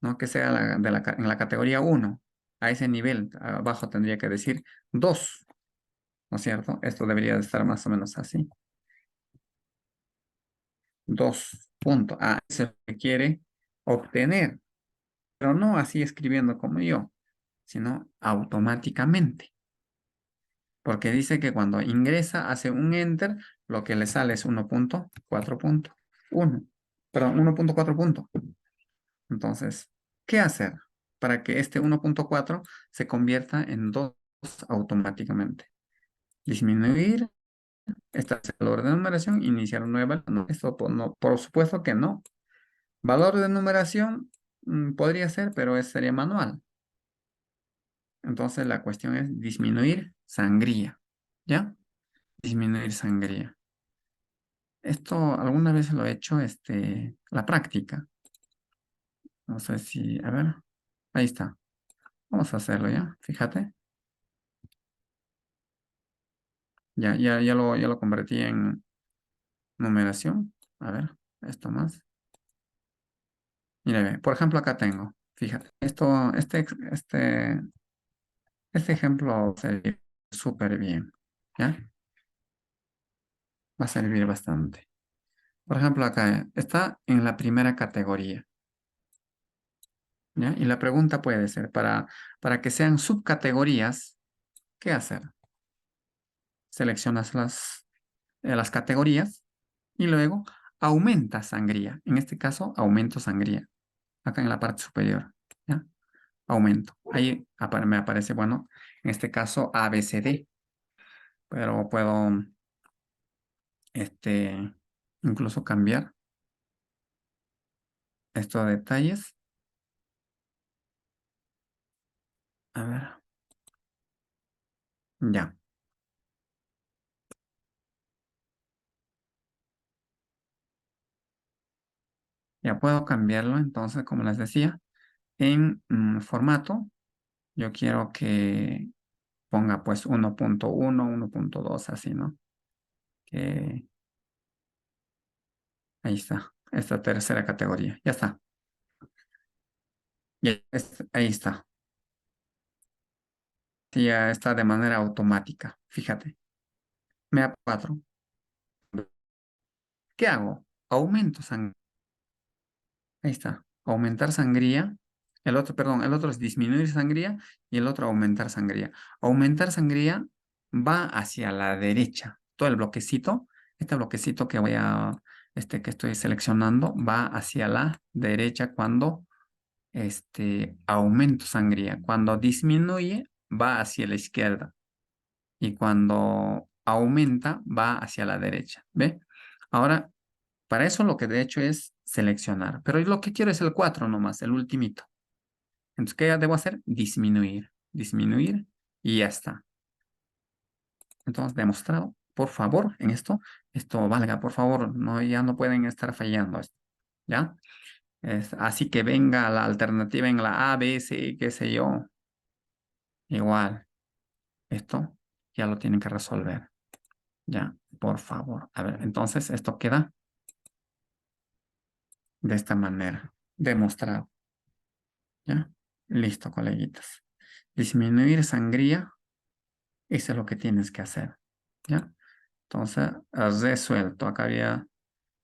¿no? Que sea en la categoría 1. A ese nivel, abajo tendría que decir 2, ¿no es cierto? Esto debería de estar más o menos así. 2 puntos. Ah, eso es lo que quiere obtener. Pero no así escribiendo como yo, sino automáticamente. Porque dice que cuando ingresa, hace un enter, lo que le sale es 1.4.1. Perdón, 1.4 punto. Entonces, ¿qué hacer para que este 1.4 se convierta en 2 automáticamente? Disminuir, establecer el valor de numeración, iniciar una nueva. No, esto no, por supuesto que no. Valor de numeración podría ser, pero sería manual. Entonces la cuestión es disminuir sangría. ¿Ya? Disminuir sangría. Esto alguna vez lo he hecho, la práctica. No sé si, a ver, ahí está. Vamos a hacerlo ya, fíjate. Ya lo convertí en numeración. A ver, esto más. Mira, ve, por ejemplo, acá tengo, fíjate, este ejemplo se ve súper bien, ¿ya? Va a servir bastante. Por ejemplo, acá está en la primera categoría, ¿ya? Y la pregunta puede ser, para que sean subcategorías, ¿qué hacer? Seleccionas las categorías y luego aumenta sangría. En este caso, aumento sangría. Acá en la parte superior. ¿Ya? Aumento. Ahí me aparece, bueno, en este caso ABCD. Pero puedo incluso cambiar estos detalles. A ver. Ya. Ya puedo cambiarlo. Entonces, como les decía, en formato, yo quiero que ponga pues 1.1, 1.2, así, ¿no? Que ahí está, esta tercera categoría. Ya está. Ahí está. Sí, ya está de manera automática. Fíjate. Me da 4. ¿Qué hago? Aumento sangría. Ahí está. Aumentar sangría. El otro, perdón, el otro es disminuir sangría y el otro aumentar sangría. Aumentar sangría va hacia la derecha. Todo el bloquecito, este bloquecito que estoy seleccionando, va hacia la derecha cuando aumento sangría. Cuando disminuye, va hacia la izquierda. Y cuando aumenta, va hacia la derecha. ¿Ve? Ahora, para eso lo que de hecho es seleccionar. Pero lo que quiero es el 4 nomás, el ultimito. Entonces, ¿qué debo hacer? Disminuir. Disminuir y ya está. Entonces, demostrado. Por favor, en esto valga, por favor. No, ya no pueden estar fallando esto. ¿Ya? Así que venga la alternativa en la A, B, C, qué sé yo. Igual. Esto ya lo tienen que resolver. Ya, por favor. A ver, entonces esto queda de esta manera. Demostrado. ¿Ya? Listo, coleguitas. disminuir sangría, eso es lo que tienes que hacer, ¿ya? Entonces, has resuelto. Acá había,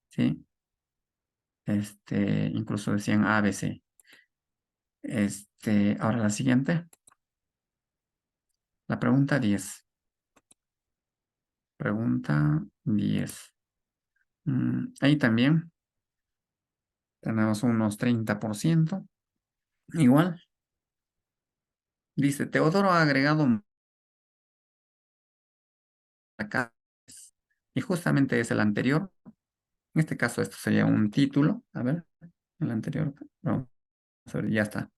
¿sí? Incluso decían ABC. Ahora la siguiente. La pregunta 10. Pregunta 10. Ahí también tenemos unos 30%. Igual, dice, Teodoro ha agregado acá. Y justamente es el anterior. En este caso, esto sería un título. A ver, el anterior. Vamos a ver, ya está.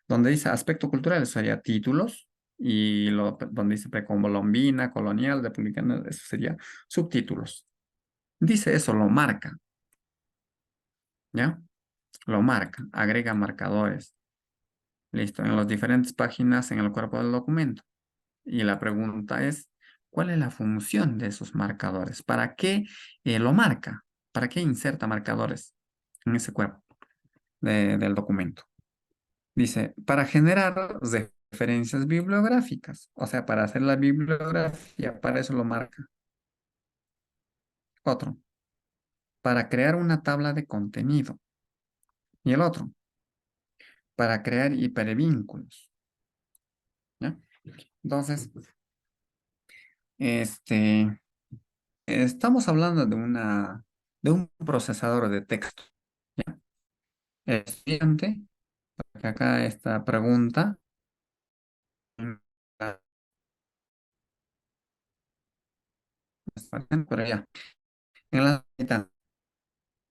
Donde dice aspecto cultural, sería títulos. Y donde dice precolombina, colonial, republicana, eso sería subtítulos. Dice eso, lo marca. ¿Ya? Lo marca, agrega marcadores. Listo, en las diferentes páginas en el cuerpo del documento. Y la pregunta es, ¿cuál es la función de esos marcadores? ¿Para qué lo marca? ¿Para qué inserta marcadores en ese cuerpo del documento? Dice, para generar referencias bibliográficas. O sea, para hacer la bibliografía, para eso lo marca. Otro, para crear una tabla de contenido. Y el otro, para crear hipervínculos. ¿Ya? Entonces, este, estamos hablando de un procesador de texto. ¿Ya? El estudiante, porque acá esta pregunta, pero ya, en la mitad,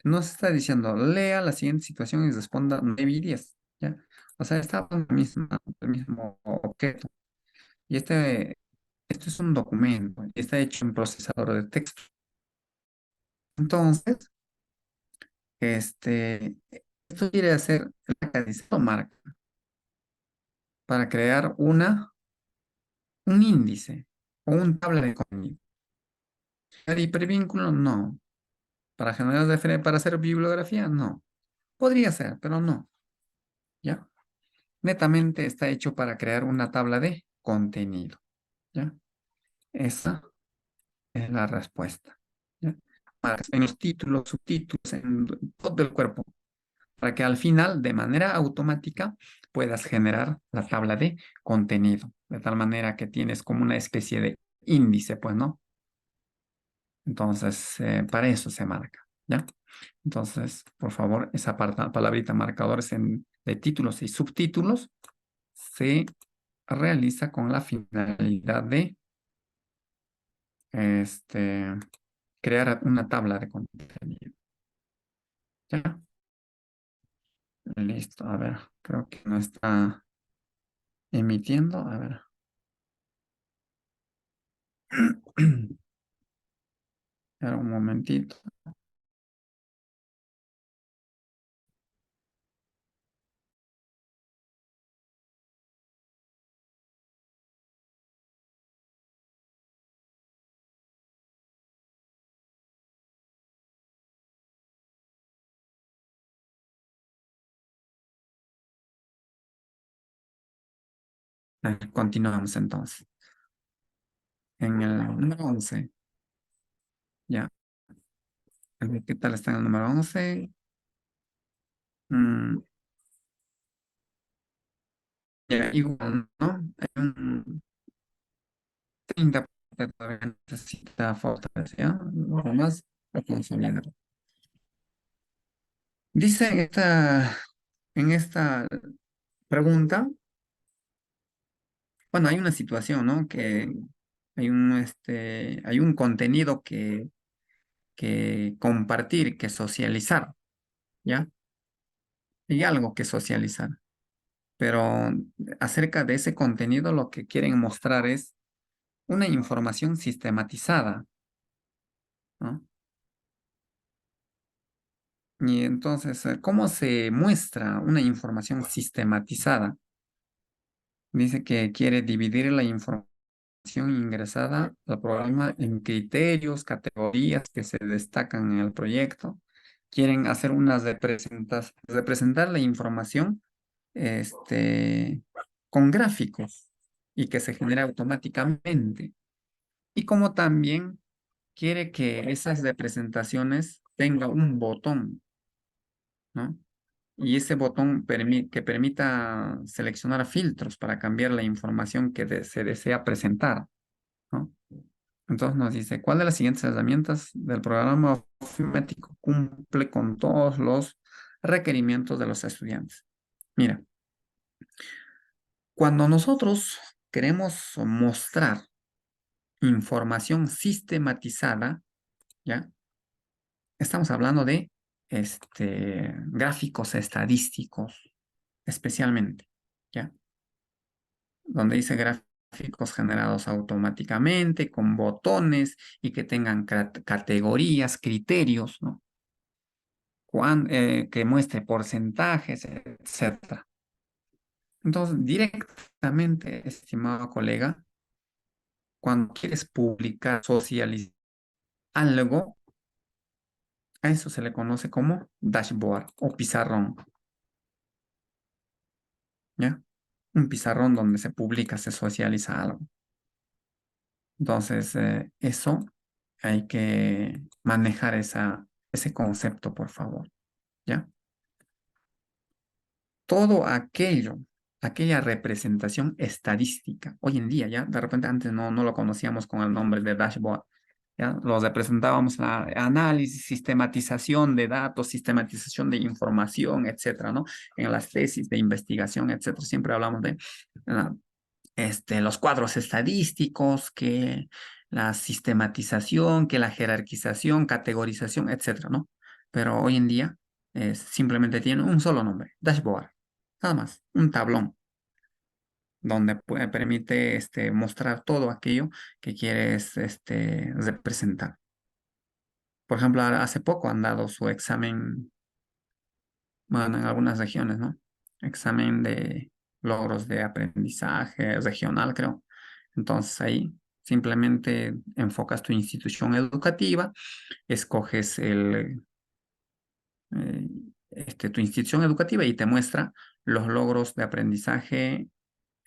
nos está diciendo, lea la siguiente situación y responda 9 y 10. ¿Ya? O sea, está hablando del mismo objeto. Y esto es un documento y está hecho en procesador de texto. Entonces, esto quiere hacer la cadena tomar para crear un índice o un tabla de contenido. ¿El hipervínculo? No. Para generar para hacer bibliografía, no. Podría ser, pero no. ¿Ya? Netamente está hecho para crear una tabla de contenido. ¿Ya? Esa es la respuesta. ¿Ya? En los títulos, subtítulos, en todo el cuerpo, para que al final, de manera automática, puedas generar la tabla de contenido, de tal manera que tienes como una especie de índice, pues, ¿no? Entonces, para eso se marca, ¿ya? Entonces, por favor, esa palabrita marcadores de títulos y subtítulos se realiza con la finalidad de este, crear una tabla de contenido. ¿Ya? Listo, a ver, creo que no está emitiendo, a ver. Espera un momentito. Continuamos entonces. En el número 11, ya. ¿Qué tal está en el número 11? Mm, ya, igual, ¿no? Hay un 30% todavía necesita fortalecer, ¿ya? Lo demás, lo consolidar. Dice en esta pregunta, bueno, hay una situación, ¿no? Que hay un contenido que compartir, que socializar, ¿ya? Hay algo que socializar. Pero acerca de ese contenido lo que quieren mostrar es una información sistematizada, ¿no? Y entonces, ¿cómo se muestra una información sistematizada? Dice que quiere dividir la información ingresada al programa en criterios, categorías que se destacan en el proyecto. Quieren hacer unas representar la información, este, con gráficos y que se genere automáticamente. Y como también quiere que esas representaciones tengan un botón, ¿no? Y ese botón que permita seleccionar filtros para cambiar la información que se desea presentar, ¿no? Entonces nos dice, ¿cuál de las siguientes herramientas del programa ofimático cumple con todos los requerimientos de los estudiantes? Mira, cuando nosotros queremos mostrar información sistematizada, ¿ya? Estamos hablando de gráficos estadísticos, especialmente, ¿ya? Donde dice gráficos generados automáticamente, con botones y que tengan categorías, criterios, ¿no? Que muestre porcentajes, etcétera. Entonces, directamente, estimado colega, cuando quieres publicar, socializar algo, a eso se le conoce como dashboard o pizarrón, ¿ya? Un pizarrón donde se publica, se socializa algo. Entonces, eso hay que manejar ese concepto, por favor, ¿ya? Todo aquello, aquella representación estadística, hoy en día, ¿ya? De repente antes no lo conocíamos con el nombre de dashboard, ¿ya? Lo representábamos la análisis, sistematización de datos, sistematización de información, etcétera, ¿no? En las tesis de investigación, etcétera, siempre hablamos de los cuadros estadísticos, que la sistematización, que la jerarquización, categorización, etcétera, ¿no? Pero hoy en día simplemente tiene un solo nombre, dashboard, nada más, un tablón donde permite mostrar todo aquello que quieres representar. Por ejemplo, hace poco han dado su examen, bueno, en algunas regiones, ¿no? Examen de logros de aprendizaje regional, creo. Entonces ahí simplemente enfocas tu institución educativa, escoges tu institución educativa y te muestra los logros de aprendizaje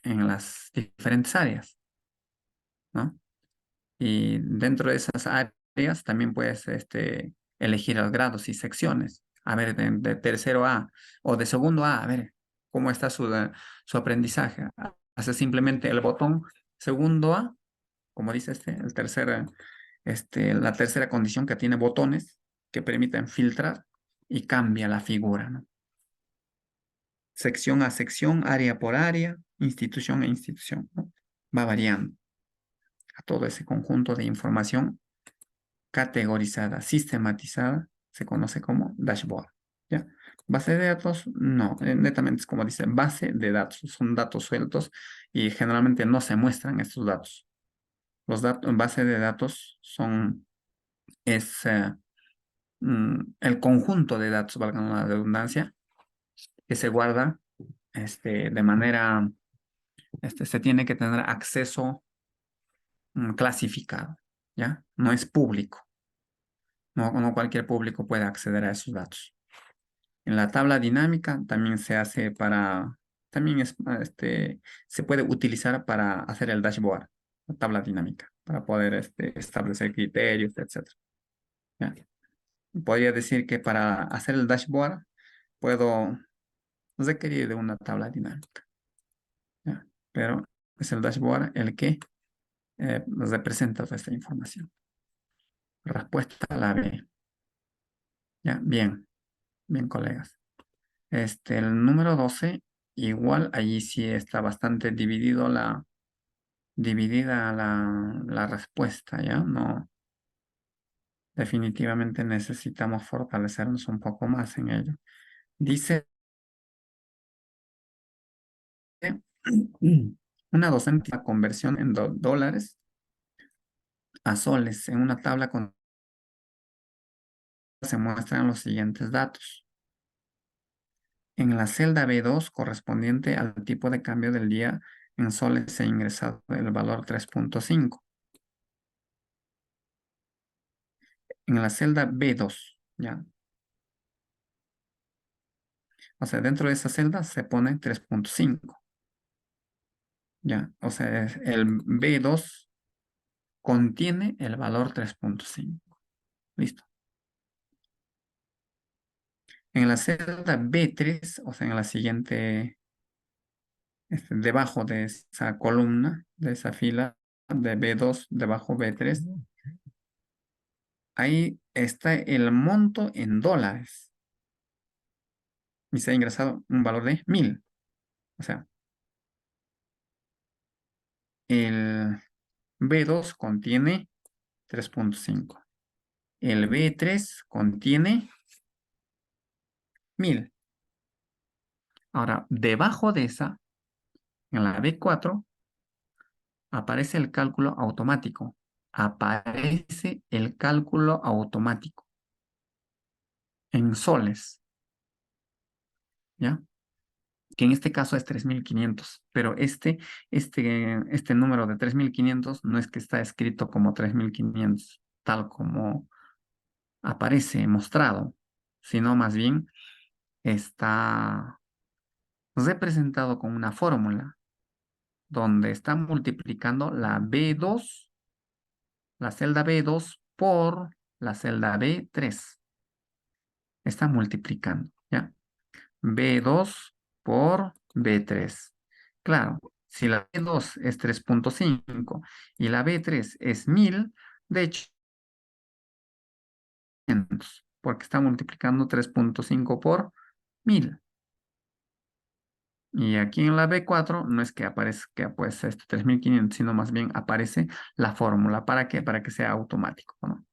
en las diferentes áreas, ¿no? Y dentro de esas áreas también puedes elegir los grados y secciones. A ver, de tercero A o de segundo A ver cómo está su aprendizaje. Hace simplemente el botón segundo A, como dice la tercera condición que tiene botones que permiten filtrar y cambia la figura, ¿no? Sección a sección, área por área, institución a institución, ¿no? Va variando a todo ese conjunto de información categorizada, sistematizada, se conoce como dashboard, ¿ya? Base de datos, no, netamente es como dice, base de datos, son datos sueltos y generalmente no se muestran estos datos. Los datos, base de datos es el conjunto de datos, valga la redundancia, que se guarda de manera, se tiene que tener acceso clasificado, ¿ya? No es público. No cualquier público puede acceder a esos datos. En la tabla dinámica también también se puede utilizar para hacer el dashboard, la tabla dinámica, para poder establecer criterios, etc. ¿Ya? Podría decir que para hacer el dashboard puedo requerir de una tabla dinámica, ¿ya? Pero es el dashboard el que representa toda esta información. Respuesta a la B. ¿Ya? Bien, bien, colegas. El número 12 igual allí sí está bastante dividida la respuesta, ¿ya? No, definitivamente necesitamos fortalecernos un poco más en ello. Dice, una docente la conversión en dólares a soles. En una tabla se muestran los siguientes datos. En la celda B2 correspondiente al tipo de cambio del día en soles se ha ingresado el valor 3.5. En la celda B2, ¿ya? O sea, dentro de esa celda se pone 3.5. Ya, o sea, el B2 contiene el valor 3.5. Listo. En la celda B3, o sea, en la siguiente, debajo de esa columna, de esa fila de B2, debajo B3, ahí está el monto en dólares. Y se ha ingresado un valor de 1000. O sea, el B2 contiene 3.5. El B3 contiene 1000. Ahora, debajo de esa, en la B4, aparece el cálculo automático. Aparece el cálculo automático en soles, ¿ya? Que en este caso es 3500, pero este número de 3500 no es que está escrito como 3500, tal como aparece mostrado, sino más bien está representado con una fórmula donde está multiplicando la celda B2 por la celda B3. Está multiplicando, ¿ya? B2 por B3. Claro, si la B2 es 3.5 y la B3 es 1000, de hecho, porque está multiplicando 3.5 por 1000. Y aquí en la B4 no es que aparezca pues 3500, sino más bien aparece la fórmula. ¿Para qué? Para que sea automático, ¿no?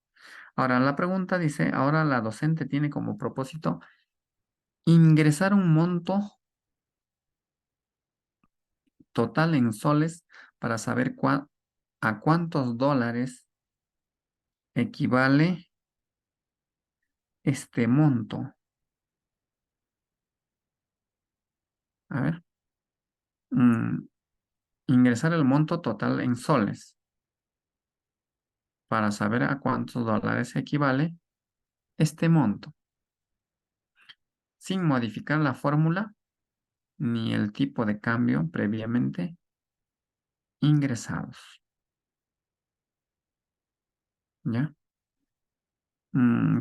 Ahora la pregunta dice, ahora la docente tiene como propósito ingresar un monto total en soles para saber a cuántos dólares equivale este monto. A ver, mm, ingresar el monto total en soles para saber a cuántos dólares equivale este monto, sin modificar la fórmula ni el tipo de cambio previamente ingresados. ¿Ya?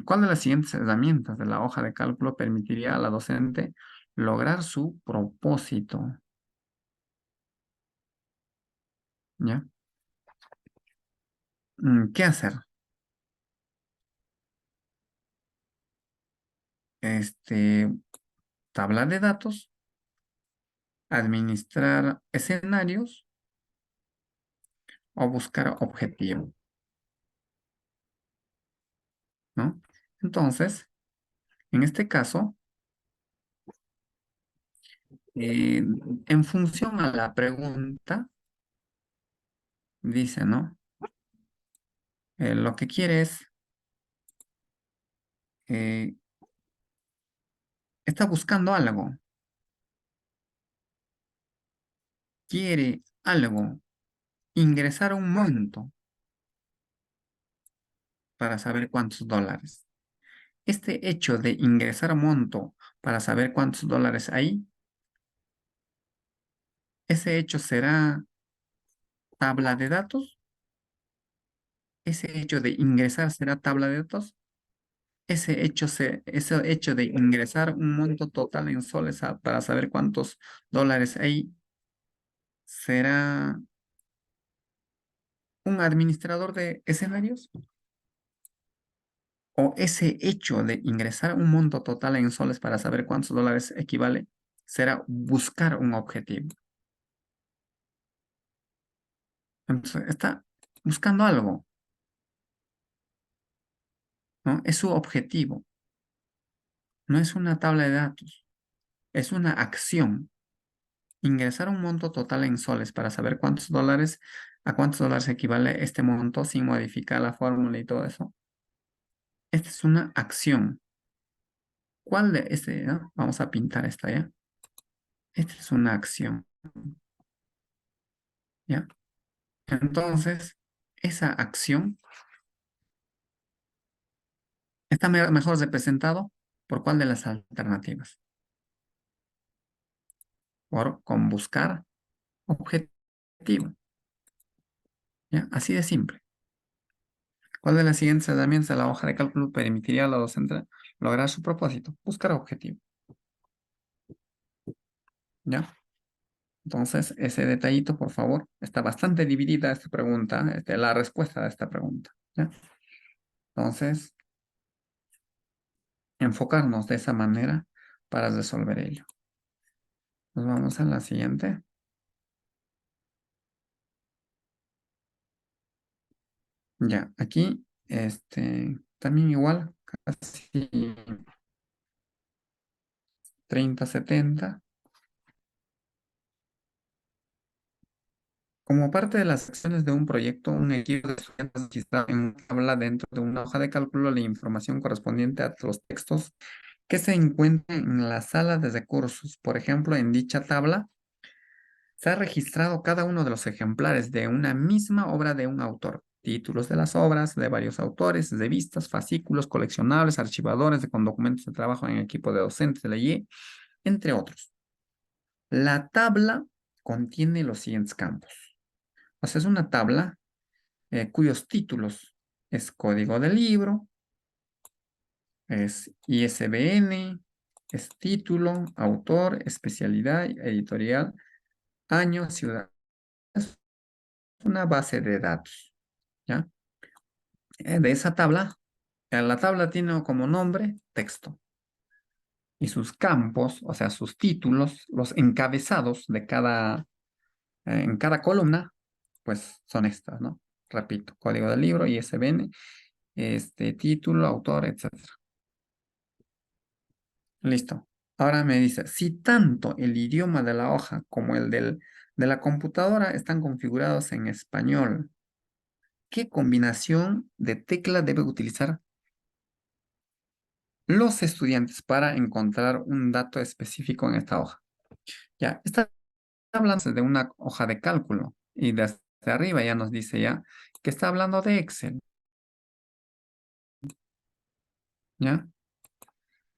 ¿Cuál de las siguientes herramientas de la hoja de cálculo permitiría a la docente lograr su propósito? ¿Ya? ¿Qué hacer? Este, tabla de datos, administrar escenarios o buscar objetivo, ¿no? Entonces, en este caso, eh, en función a la pregunta, dice, ¿no? Lo que quiere es, eh, está buscando algo, quiere algo, ingresar un monto para saber cuántos dólares. Este hecho de ingresar monto para saber cuántos dólares hay, ese hecho será tabla de datos. Ese hecho de ingresar será tabla de datos. Ese hecho de ingresar un monto total en soles para saber cuántos dólares hay será un administrador de escenarios. O ese hecho de ingresar un monto total en soles para saber cuántos dólares equivale será buscar un objetivo. Entonces, está buscando algo, ¿no? Es su objetivo. No es una tabla de datos, es una acción. Ingresar un monto total en soles para saber a cuántos dólares equivale este monto sin modificar la fórmula y todo eso. Esta es una acción. ¿Cuál de este, no? Vamos a pintar esta, ¿ya? Esta es una acción, ¿ya? Entonces, esa acción está mejor representado por cuál de las alternativas. Con buscar objetos. objetivo. ¿Ya? Así de simple. ¿Cuál de las siguientes herramientas de la hoja de cálculo permitiría a la docente lograr su propósito? Buscar objetivo. ¿Ya? Entonces, ese detallito, por favor, está bastante dividida esta pregunta, la respuesta de esta pregunta. ¿Ya? Entonces, enfocarnos de esa manera para resolver ello. Nos vamos a la siguiente. Ya, aquí, también igual, casi 30-70. Como parte de las acciones de un proyecto, un equipo de estudiantes registra en una tabla dentro de una hoja de cálculo la información correspondiente a los textos que se encuentran en la sala de recursos. Por ejemplo, en dicha tabla se ha registrado cada uno de los ejemplares de una misma obra de un autor, títulos de las obras de varios autores, revistas, fascículos, coleccionables, archivadores con documentos de trabajo en equipo de docentes de la IE, entre otros. La tabla contiene los siguientes campos. O sea, es una tabla cuyos títulos es código del libro, es ISBN, es título, autor, especialidad, editorial, año, ciudad. Es una base de datos, ¿ya? De esa tabla, la tabla tiene como nombre texto y sus campos, o sea, sus títulos, los encabezados de en cada columna, pues son estas, ¿no? Repito, código del libro, ISBN, título, autor, etcétera. Listo. Ahora me dice, si tanto el idioma de la hoja como el de la computadora están configurados en español, ¿qué combinación de tecla debe utilizar los estudiantes para encontrar un dato específico en esta hoja? Ya, está hablando de una hoja de cálculo y desde arriba ya nos dice ya que está hablando de Excel, ¿ya?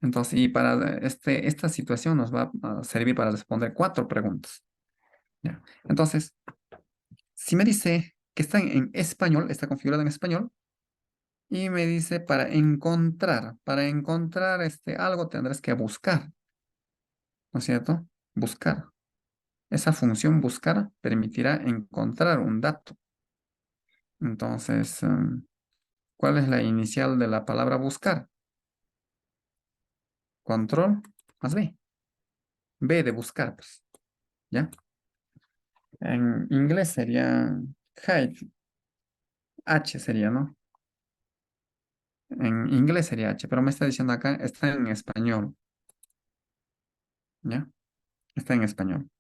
Entonces, y para esta situación nos va a servir para responder 4 preguntas, ¿ya? Entonces, si me dice que está en español, está configurado en español, y me dice para encontrar algo tendrás que buscar, ¿no es cierto? Buscar. Esa función buscar permitirá encontrar un dato. Entonces, ¿cuál es la inicial de la palabra buscar? Control más B. B de buscar, pues, ¿ya? En inglés sería hide. H sería, ¿no? En inglés sería H, pero me está diciendo acá, está en español, ¿ya? Está en español.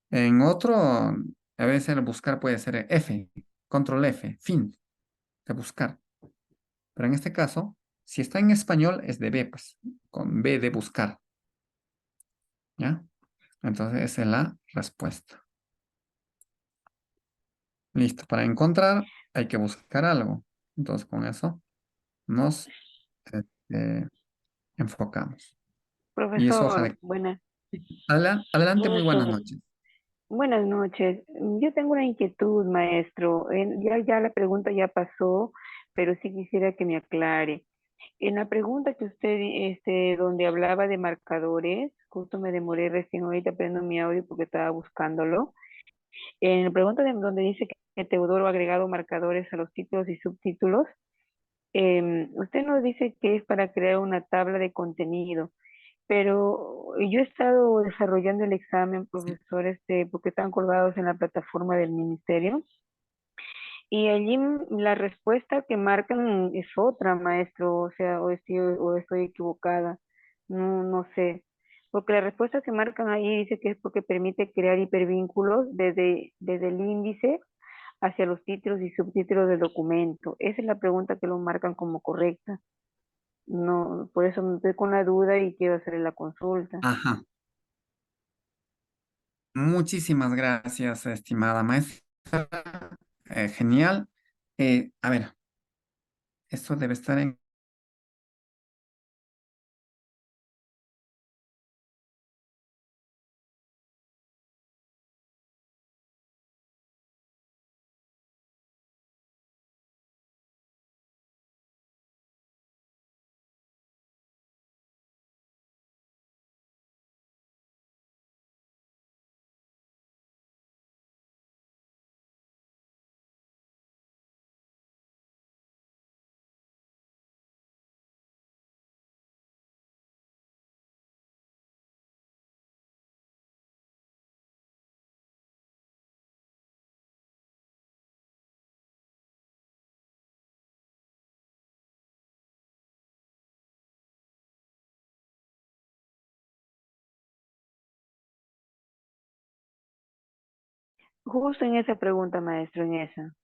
En otro, a veces el buscar puede ser F, control F, fin, de buscar. Pero en este caso, si está en español, es de B, pues, con B de buscar, ¿ya? Entonces, esa es la respuesta. Listo, para encontrar hay que buscar algo. Entonces, con eso nos este, enfocamos. Y es hoja Profesor, de... Adelante, muy buenas noches. buenas noches. Yo tengo una inquietud, maestro. Ya la pregunta ya pasó, pero sí quisiera que me aclare. En la pregunta que usted, donde hablaba de marcadores, justo me demoré recién ahorita prendo mi audio porque estaba buscándolo. En la pregunta donde dice que Teodoro ha agregado marcadores a los títulos y subtítulos, usted nos dice que es para crear una tabla de contenido. Pero yo he estado desarrollando el examen, Sí. profesor, porque están colgados en la plataforma del ministerio. Y allí la respuesta que marcan es otra, maestro, o sea, o estoy equivocada, no sé. Porque la respuesta que marcan ahí dice que es porque permite crear hipervínculos desde el índice hacia los títulos y subtítulos del documento. Esa es la pregunta que lo marcan como correcta. No, por eso me estoy con la duda y quiero hacerle la consulta. Ajá. Muchísimas gracias, estimada maestra. Genial. A ver, esto debe estar en Justo en esa pregunta, maestro, en esa.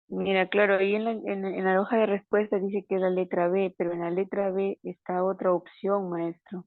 Mira, claro, ahí en la hoja de respuesta dice que es la letra B, pero en la letra B está otra opción, maestro.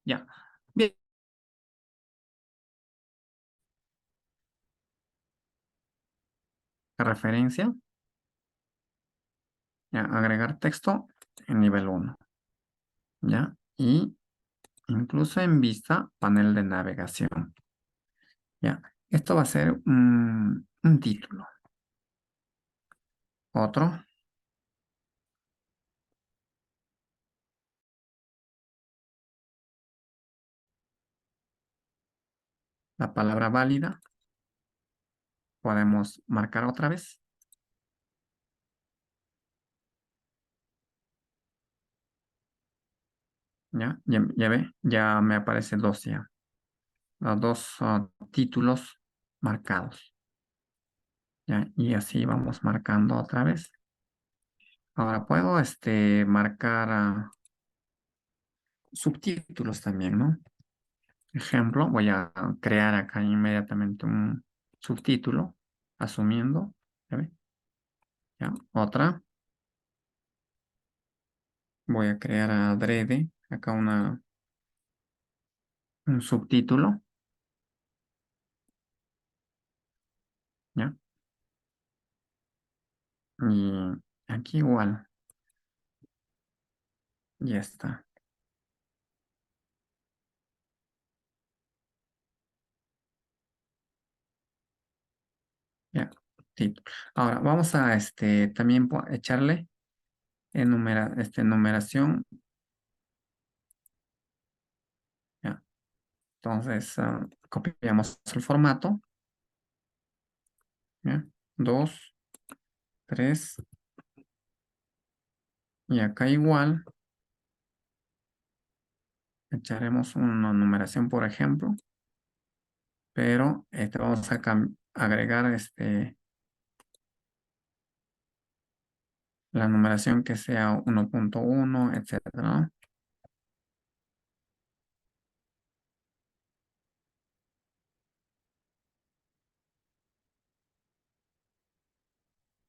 Ya. Bien, referencia, ya, agregar texto en nivel uno, ya, y incluso en vista, panel de navegación, ya. Esto va a ser un título. Otro, la palabra válida, podemos marcar otra vez, ya, ya ve, ya me aparece dos ya, los dos títulos marcados, ya, y así vamos marcando otra vez. Ahora puedo marcar subtítulos también, ¿no? Ejemplo, voy a crear acá inmediatamente un subtítulo, asumiendo, ¿ya ve? Ya, otra, voy a crear adrede, acá un subtítulo, ¿ya? Y aquí igual, ya está, ya, título. Ahora, vamos a también echarle numeración Entonces, copiamos el formato. ¿Ya? 2, 3. Y acá igual echaremos una numeración, por ejemplo. Pero vamos a agregar la numeración que sea 1.1, etcétera,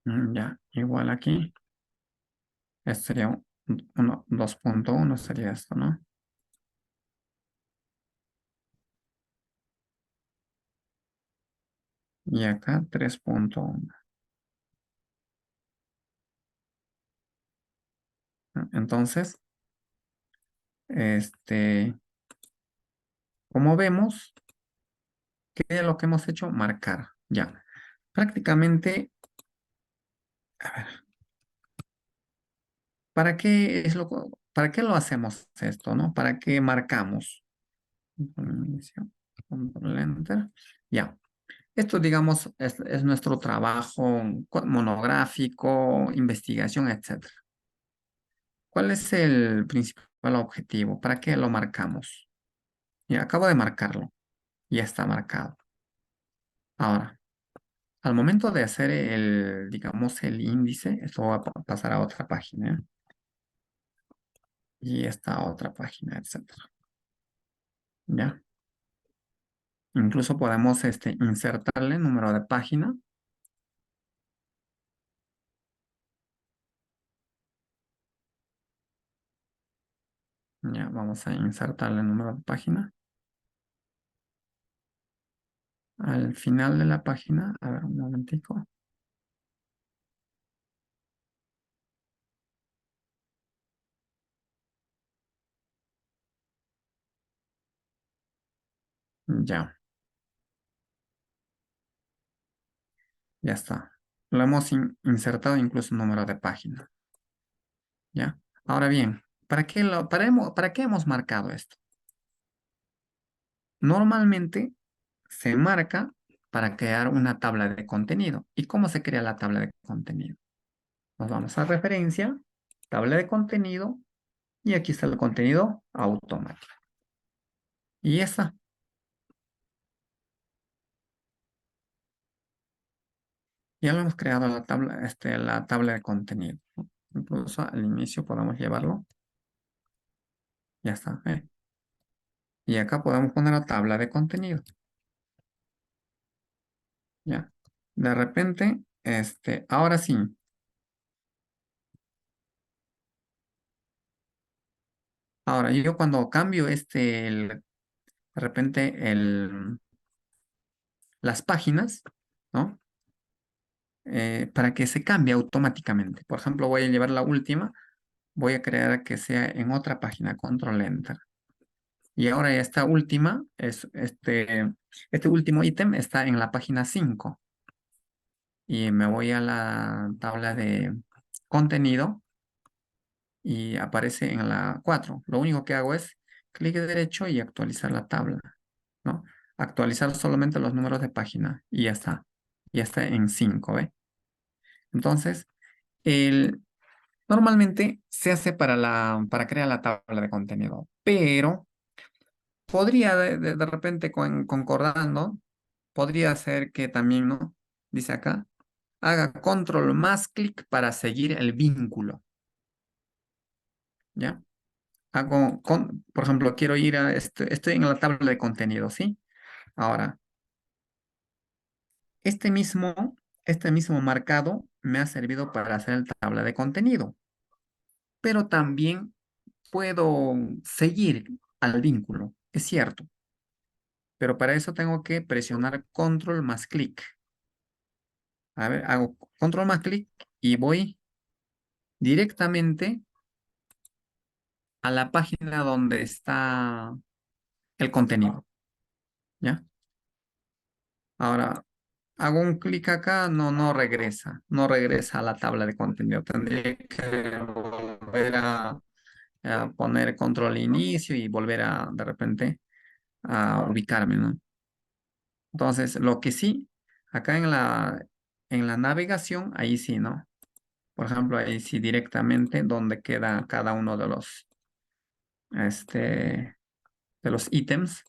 ¿no? Ya, igual aquí. Este sería 2.1 sería esto, ¿no? Y acá 3.1. Entonces, como vemos, ¿qué es lo que hemos hecho? Marcar. Ya. Prácticamente, a ver, ¿para qué lo hacemos esto, no? ¿Para qué marcamos? Inicio, control enter. Ya. Esto, digamos, es nuestro trabajo monográfico, investigación, etcétera. ¿Cuál es el principal objetivo? ¿Para qué lo marcamos? Ya acabo de marcarlo. Ya está marcado. Ahora, al momento de hacer digamos, el índice, esto va a pasar a otra página. Y esta otra página, etcétera. ¿Ya? Incluso podemos insertarle número de página. Ya, vamos a insertarle número de página. Al final de la página, a ver, un momentico. Ya, ya está. Lo hemos insertado incluso número de página. ¿Ya? Ahora bien, ¿para qué hemos marcado esto? Normalmente se marca para crear una tabla de contenido. ¿Y cómo se crea la tabla de contenido? Nos vamos a referencia, tabla de contenido, y aquí está el contenido automático. Y ya está. Ya lo hemos creado la tabla de contenido, ¿no? Incluso al inicio podemos llevarlo. Ya está. Y acá podemos poner la tabla de contenido. Ya. De repente, ahora sí. Ahora, yo cuando cambio de repente las páginas, ¿no? Para que se cambie automáticamente. Por ejemplo, voy a llevar la última, voy a crear que sea en otra página, control enter. Y ahora esta última, este último ítem está en la página 5. Y me voy a la tabla de contenido y aparece en la 4. Lo único que hago es clic derecho y actualizar la tabla, ¿no? Actualizar solamente los números de página y ya está. Ya está en 5, ¿ve? Entonces, normalmente se hace para crear la tabla de contenido, pero podría de repente concordando, podría ser que también, ¿no? Dice acá, haga control más clic para seguir el vínculo, ¿ya? Por ejemplo, quiero ir estoy en la tabla de contenido, ¿sí? Ahora, este mismo, este mismo marcado me ha servido para hacer la tabla de contenido, pero también puedo seguir al vínculo, es cierto, pero para eso tengo que presionar control más clic. A ver, hago control más clic y voy directamente a la página donde está el contenido, ¿ya? Ahora, hago un clic acá, no regresa a la tabla de contenido. Tendría que volver a poner control inicio y volver de repente. a ubicarme, ¿no? Entonces, lo que sí, acá en la navegación, ahí sí, ¿no? Por ejemplo, ahí sí directamente donde queda cada uno de los ítems,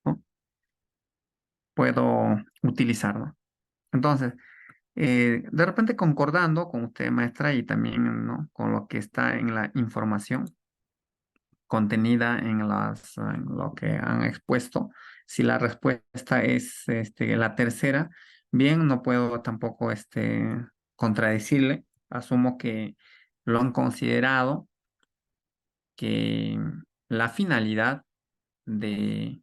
¿no? Puedo utilizarlo. Entonces, de repente concordando con usted, maestra, y también, ¿no? Con lo que está en la información contenida en lo que han expuesto, si la respuesta es la tercera, bien, no puedo tampoco contradecirle. Asumo que lo han considerado que la finalidad que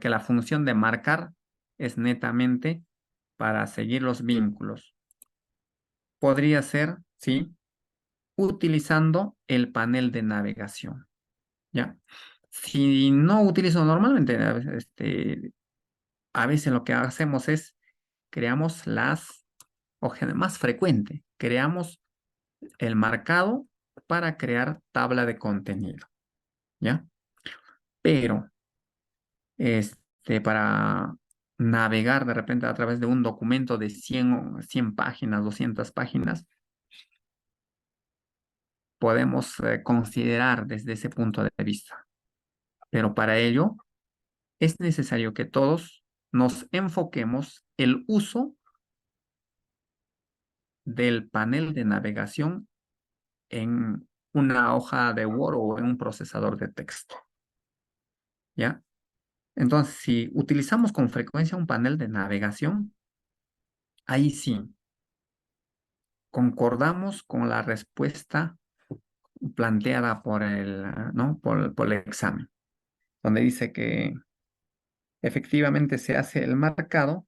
la función de marcar es netamente para seguir los vínculos. Podría ser, sí, utilizando el panel de navegación, ¿ya? Si no utilizo normalmente, a veces lo que hacemos es creamos más frecuente, creamos el marcado para crear tabla de contenido, ¿ya? Pero para navegar de repente a través de un documento de 100 páginas, 200 páginas, podemos considerar desde ese punto de vista. Pero para ello es necesario que todos nos enfoquemos el uso del panel de navegación en una hoja de Word o en un procesador de texto, ¿ya? Entonces, si utilizamos con frecuencia un panel de navegación, ahí sí, concordamos con la respuesta planteada ¿no? por el examen, donde dice que efectivamente se hace el marcado,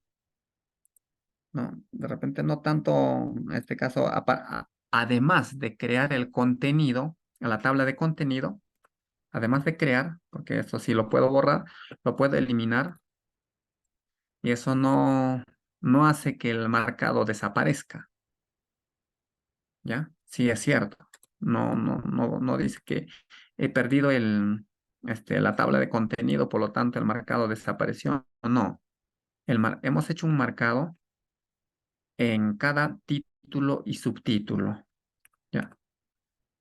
¿no? De repente no tanto, en este caso, además de crear el contenido, la tabla de contenido, además de crear, porque eso sí lo puedo borrar, lo puedo eliminar y eso no hace que el marcado desaparezca, ¿ya? Sí, es cierto. No dice que he perdido la tabla de contenido, por lo tanto el marcado desapareció. No, hemos hecho un marcado en cada título y subtítulo, ¿ya?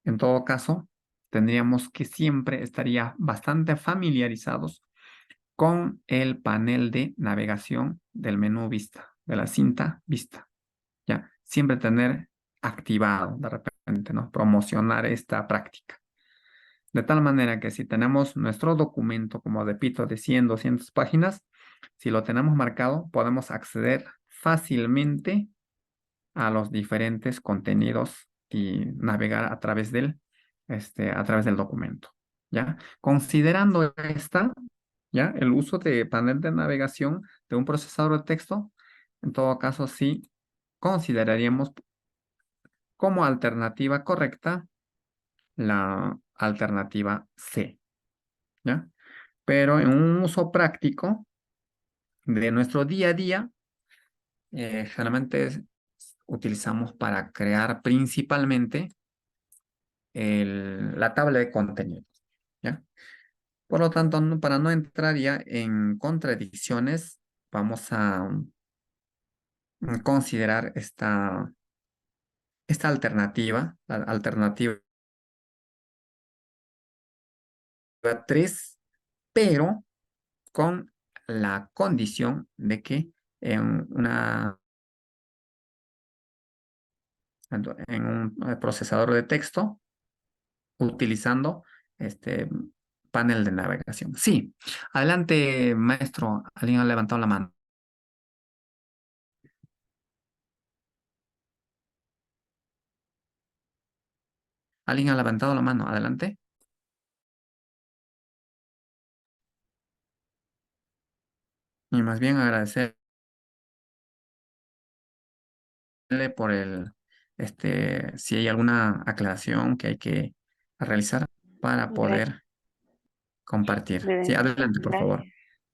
En todo caso, tendríamos que siempre estaría bastante familiarizados con el panel de navegación del menú vista, de la cinta vista, ¿ya? Siempre tener activado de repente, ¿no? Promocionar esta práctica. De tal manera que si tenemos nuestro documento, como repito, de 100, 200 páginas, si lo tenemos marcado, podemos acceder fácilmente a los diferentes contenidos y navegar a través del documento, ¿ya? Considerando ¿ya? El uso de panel de navegación de un procesador de texto, en todo caso, sí consideraríamos como alternativa correcta la alternativa C, ¿ya? Pero en un uso práctico de nuestro día a día, generalmente utilizamos para crear principalmente la tabla de contenidos, ¿ya? Por lo tanto, para no entrar ya en contradicciones, vamos a considerar esta alternativa, la alternativa 3, pero con la condición de que en en un procesador de texto utilizando este panel de navegación. Sí, adelante, maestro. Alguien ha levantado la mano. Alguien ha levantado la mano. Adelante. Y más bien agradecerle por si hay alguna aclaración que hay que realizar para Gracias, poder compartir. Sí, adelante, por favor.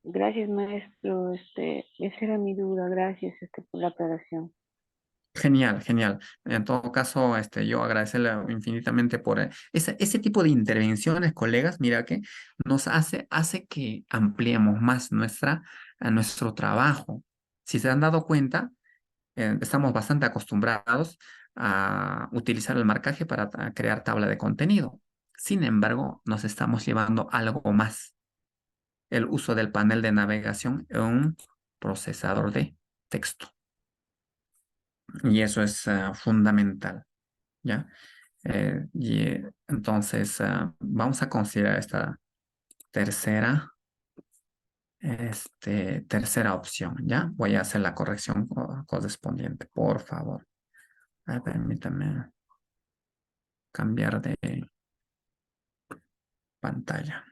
gracias, gracias maestro, esa era mi duda, gracias por la aclaración. Genial, genial. En todo caso, yo agradecerle infinitamente por ese tipo de intervenciones, colegas. Mira que nos hace que ampliemos más nuestro trabajo. Si se han dado cuenta, estamos bastante acostumbrados a utilizar el marcaje para crear tabla de contenido. Sin embargo, nos estamos llevando algo más, el uso del panel de navegación en un procesador de texto. Y eso es fundamental, ¿ya? Entonces, vamos a considerar esta tercera, tercera opción, ¿ya? Voy a hacer la corrección correspondiente, por favor. Permítame cambiar de pantalla.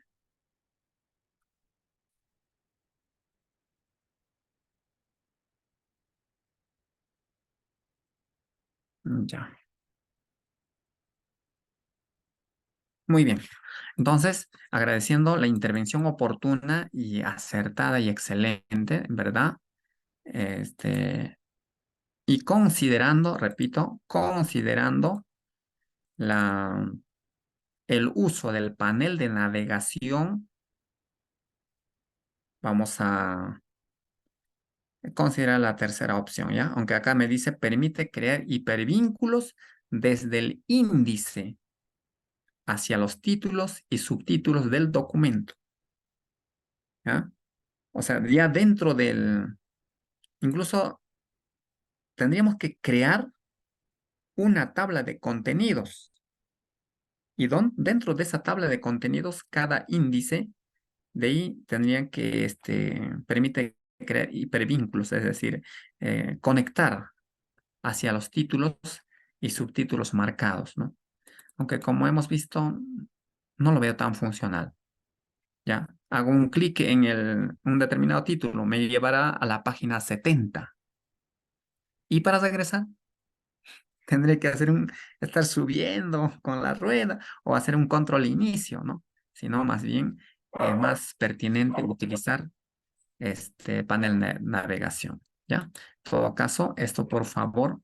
Ya. Muy bien. Entonces, agradeciendo la intervención oportuna y acertada y excelente, ¿verdad? Este, y considerando, repito, considerando la, el uso del panel de navegación, vamos a considerar la tercera opción, ¿ya? Aunque acá me dice permite crear hipervínculos desde el índice hacia los títulos y subtítulos del documento, ¿ya? O sea, ya dentro incluso tendríamos que crear una tabla de contenidos y dentro de esa tabla de contenidos, cada índice de ahí tendrían que, permite crear hipervínculos, es decir, conectar hacia los títulos y subtítulos marcados, ¿no? Aunque como hemos visto, no lo veo tan funcional, ¿ya? Hago un clic en un determinado título, me llevará a la página 70. Y para regresar, tendré que estar subiendo con la rueda o hacer un control inicio, ¿no? Sino más bien es más pertinente utilizar este panel de navegación, ¿ya? En todo caso, esto por favor,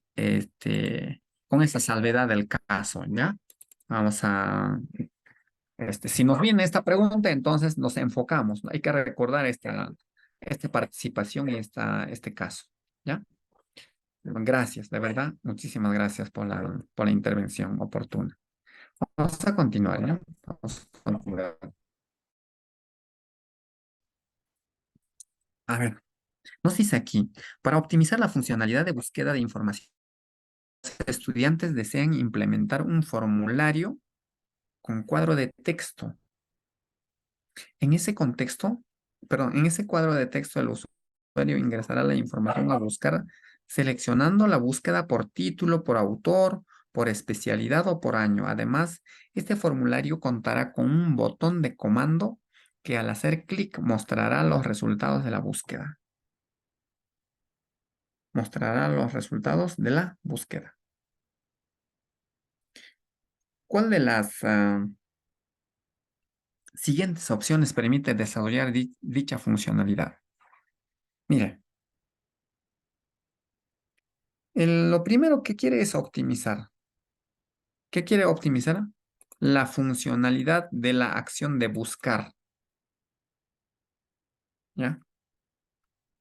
con esa salvedad del caso, ¿ya? Vamos a, si nos viene esta pregunta, entonces nos enfocamos, ¿no? Hay que recordar esta participación y este caso, ¿ya? Gracias, de verdad, muchísimas gracias por la intervención oportuna. Vamos a continuar, ¿ya? Vamos a continuar. A ver, nos dice aquí, para optimizar la funcionalidad de búsqueda de información, estudiantes desean implementar un formulario con cuadro de texto. En ese contexto, perdón, en ese cuadro de texto el usuario ingresará la información a buscar seleccionando la búsqueda por título, por autor, por especialidad o por año. Además, este formulario contará con un botón de comando que al hacer clic mostrará los resultados de la búsqueda. Mostrará los resultados de la búsqueda. ¿Cuál de las siguientes opciones permite desarrollar dicha funcionalidad? Mire, lo primero que quiere es optimizar. ¿Qué quiere optimizar? La funcionalidad de la acción de buscar, ¿ya?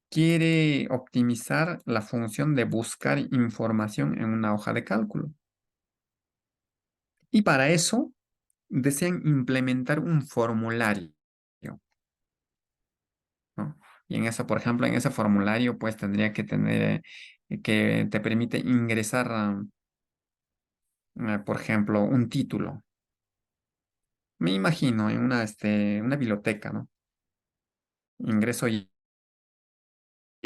Quiere optimizar la función de buscar información en una hoja de cálculo. Y para eso desean implementar un formulario, ¿no? Y en eso, por ejemplo, en ese formulario, pues tendría que tener, que te permite ingresar, por ejemplo, un título. Me imagino en una biblioteca, ¿no? Ingreso y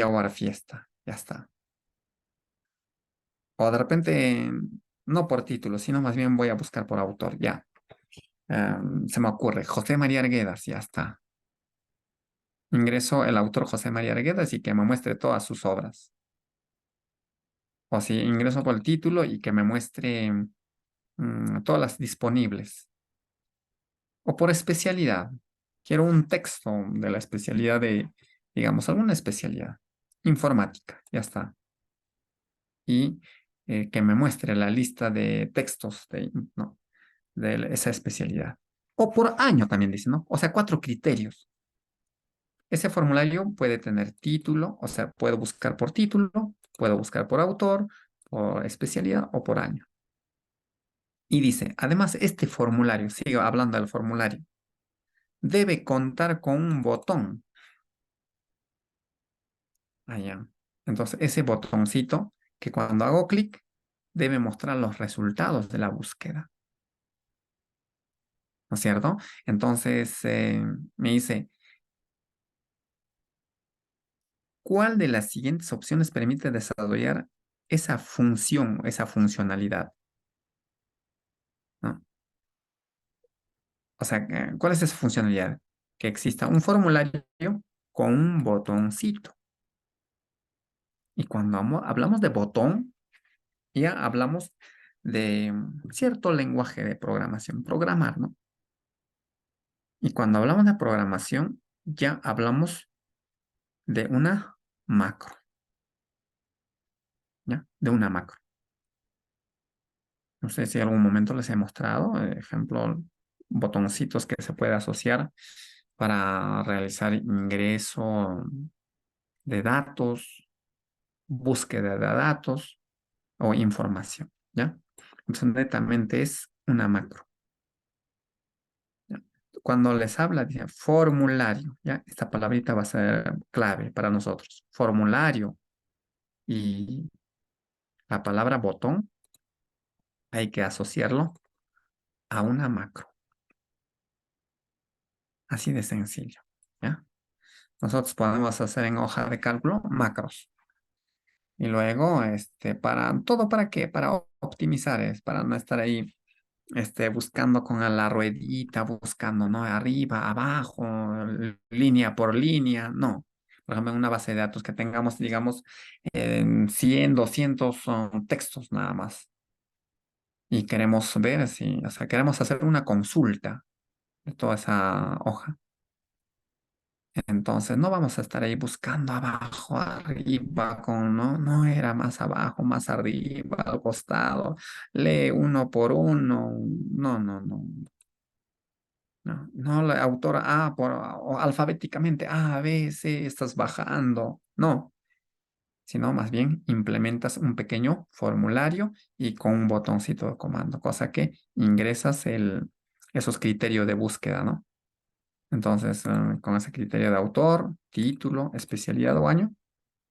hago la fiesta, ya está. O de repente, no por título, sino más bien voy a buscar por autor, ya. Se me ocurre, José María Arguedas, ya está. Ingreso el autor José María Arguedas y que me muestre todas sus obras. O si ingreso por el título y que me muestre todas las disponibles. O por especialidad. Quiero un texto de la especialidad digamos, alguna especialidad. Informática, ya está. Y que me muestre la lista de textos ¿no? de esa especialidad. O por año también dice, ¿no? O sea, 4 criterios. Ese formulario puede tener título, o sea, puedo buscar por título, puedo buscar por autor, por especialidad o por año. Y dice, además, este formulario, sigo hablando del formulario, debe contar con un botón. Allá. Entonces, ese botoncito que cuando hago clic debe mostrar los resultados de la búsqueda, ¿no es cierto? Entonces, me dice, ¿cuál de las siguientes opciones permite desarrollar esa función, esa funcionalidad? ¿No? O sea, ¿cuál es esa funcionalidad? Que exista un formulario con un botoncito. Y cuando hablamos de botón, ya hablamos de cierto lenguaje de programación, programar, ¿no? Y cuando hablamos de programación, ya hablamos de una macro, ¿ya? De una macro. No sé si en algún momento les he mostrado, ejemplo, botoncitos que se puede asociar para realizar ingreso de datos, búsqueda de datos o información, ¿ya? Entonces, netamente es una macro, ¿ya? Cuando les habla de formulario, ¿ya? Esta palabrita va a ser clave para nosotros. Formulario y la palabra botón hay que asociarlo a una macro. Así de sencillo, ¿ya? Nosotros podemos hacer en hoja de cálculo macros. Y luego, ¿todo para qué? Para optimizar, es para no estar ahí, buscando con la ruedita, buscando, ¿no? Arriba, abajo, línea por línea, no. Por ejemplo, en una base de datos que tengamos, digamos, 100, 200 textos nada más. Y queremos ver si, o sea, queremos hacer una consulta de toda esa hoja. Entonces, no vamos a estar ahí buscando abajo, arriba, no, no era más abajo, más arriba, al costado, lee uno por uno. No, no, no, no, no, la autora o alfabéticamente, A, B, C, estás bajando. No, sino más bien implementas un pequeño formulario y con un botoncito de comando, cosa que ingresas esos criterios de búsqueda, ¿no? Entonces, con ese criterio de autor, título, especialidad o año,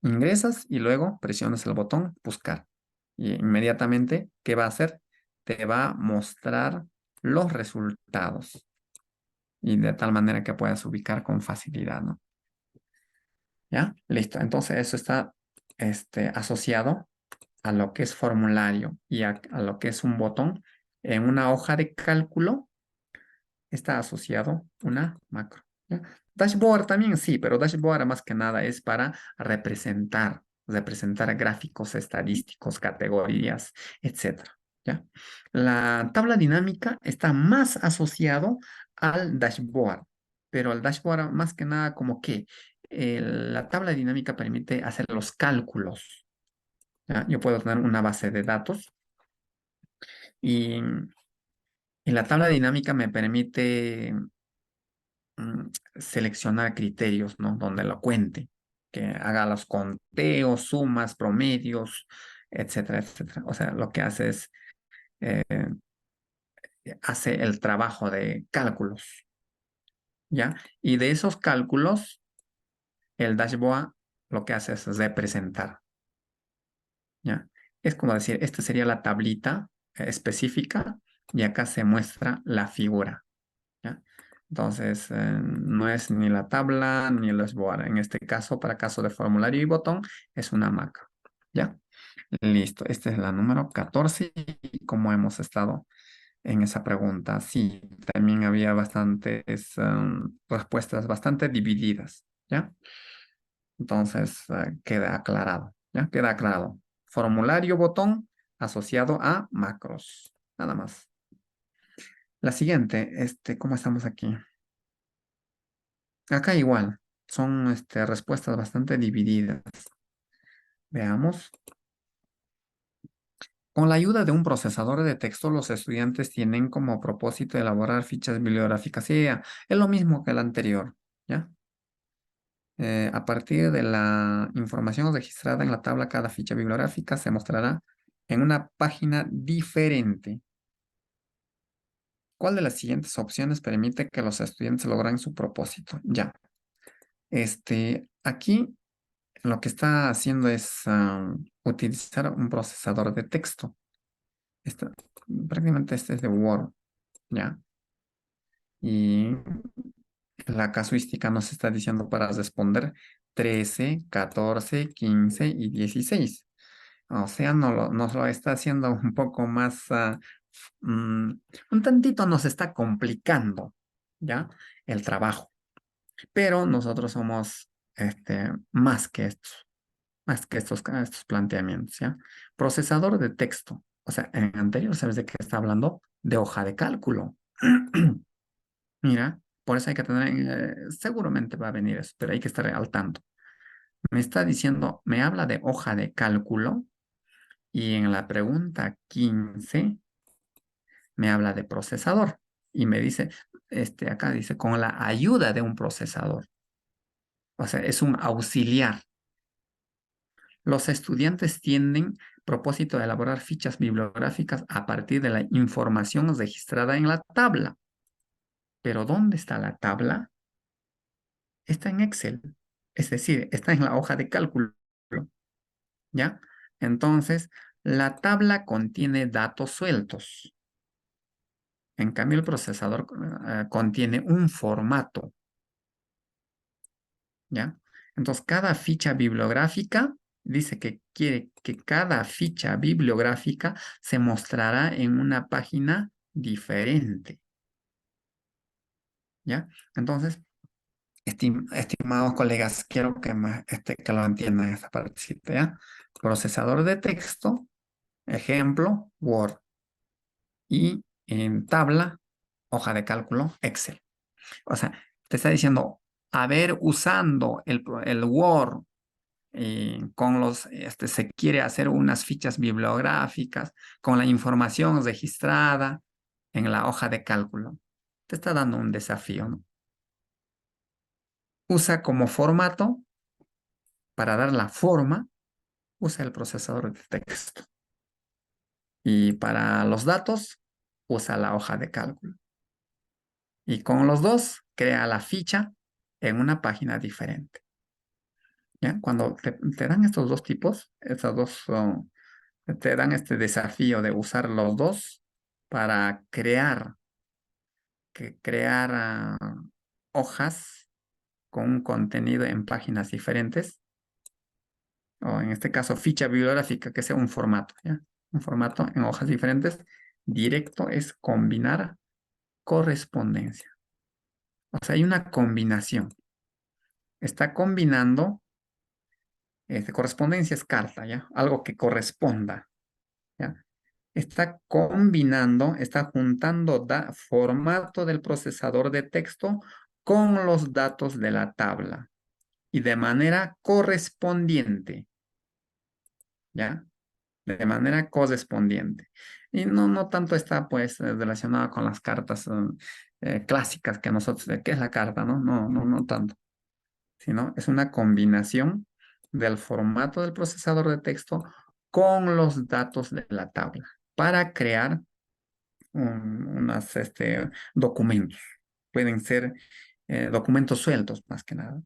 ingresas y luego presionas el botón buscar. Y inmediatamente, ¿qué va a hacer? Te va a mostrar los resultados y de tal manera que puedas ubicar con facilidad, ¿no? ¿Ya? Listo. Entonces, eso está asociado a lo que es formulario y a lo que es un botón. En una hoja de cálculo está asociado una macro, ¿ya? Dashboard también sí, pero dashboard más que nada es para representar gráficos estadísticos, categorías, etcétera, ¿ya? La tabla dinámica está más asociado al dashboard, pero al dashboard más que nada como que la tabla dinámica permite hacer los cálculos, ¿ya? Yo puedo tener una base de datos y, y la tabla dinámica me permite seleccionar criterios, ¿no? Donde lo cuente, que haga los conteos, sumas, promedios, etcétera, etcétera. O sea, lo que hace es, eh, hace el trabajo de cálculos, ¿ya? Y de esos cálculos, el dashboard lo que hace es representar, ¿ya? Es como decir, esta sería la tablita específica y acá se muestra la figura, ¿ya? Entonces, no es ni la tabla ni el esboar. En este caso, para caso de formulario y botón, es una macro. ¿Ya? Listo. Esta es la número 14 y como hemos estado en esa pregunta, sí, también había bastantes respuestas bastante divididas. ¿Ya? Entonces, queda aclarado. ¿Ya? Queda aclarado. Formulario botón asociado a macros. Nada más. La siguiente, ¿cómo estamos aquí? Acá igual, son respuestas bastante divididas. Veamos. Con la ayuda de un procesador de texto, los estudiantes tienen como propósito elaborar fichas bibliográficas. Sí, es lo mismo que el anterior, ¿ya? A partir de la información registrada en la tabla, cada ficha bibliográfica se mostrará en una página diferente. ¿Cuál de las siguientes opciones permite que los estudiantes logren su propósito? Ya. Aquí lo que está haciendo es utilizar un procesador de texto. Esta- Prácticamente este es de Word, ¿ya? Y la casuística nos está diciendo para responder 13, 14, 15 y 16. O sea, nos lo está haciendo un poco más, mm, un tantito nos está complicando, ¿ya? El trabajo. Pero nosotros somos más que estos planteamientos, ¿ya? Procesador de texto. O sea, en anterior, ¿sabes de qué está hablando? De hoja de cálculo. Mira, por eso hay que tener, seguramente va a venir eso, pero hay que estar al tanto. Me está diciendo, me habla de hoja de cálculo y en la pregunta 15 me habla de procesador y me dice, acá dice, con la ayuda de un procesador. O sea, es un auxiliar. Los estudiantes tienen propósito de elaborar fichas bibliográficas a partir de la información registrada en la tabla. Pero ¿dónde está la tabla? Está en Excel. Es decir, está en la hoja de cálculo, ¿ya? Entonces, la tabla contiene datos sueltos. En cambio, el procesador contiene un formato, ¿ya? Entonces, cada ficha bibliográfica dice que quiere que cada ficha bibliográfica se mostrará en una página diferente, ¿ya? Entonces, estimados colegas, quiero que lo entiendan esta partecita, ¿ya? Procesador de texto, ejemplo, Word, y en tabla, hoja de cálculo, Excel. O sea, te está diciendo, a ver, usando el Word, se quiere hacer unas fichas bibliográficas con la información registrada en la hoja de cálculo. Te está dando un desafío, ¿no? Usa como formato, para dar la forma, usa el procesador de texto. Y para los datos, usa la hoja de cálculo. Y con los dos, crea la ficha en una página diferente. ¿Ya? Cuando te dan estos dos tipos, te dan este desafío de usar los dos para crear hojas con un contenido en páginas diferentes, o en este caso ficha bibliográfica, que sea un formato, ¿ya? Un formato en hojas diferentes. Directo es combinar correspondencia. O sea, hay una combinación. Está combinando, correspondencia es carta, ¿ya? Algo que corresponda, ¿ya? Está combinando, está juntando formato del procesador de texto con los datos de la tabla y de manera correspondiente, ¿ya? De manera correspondiente. Y no tanto está pues relacionado con las cartas clásicas que nosotros, ¿qué es la carta? No tanto, sino es una combinación del formato del procesador de texto con los datos de la tabla para crear unos documentos. Pueden ser documentos sueltos, más que nada.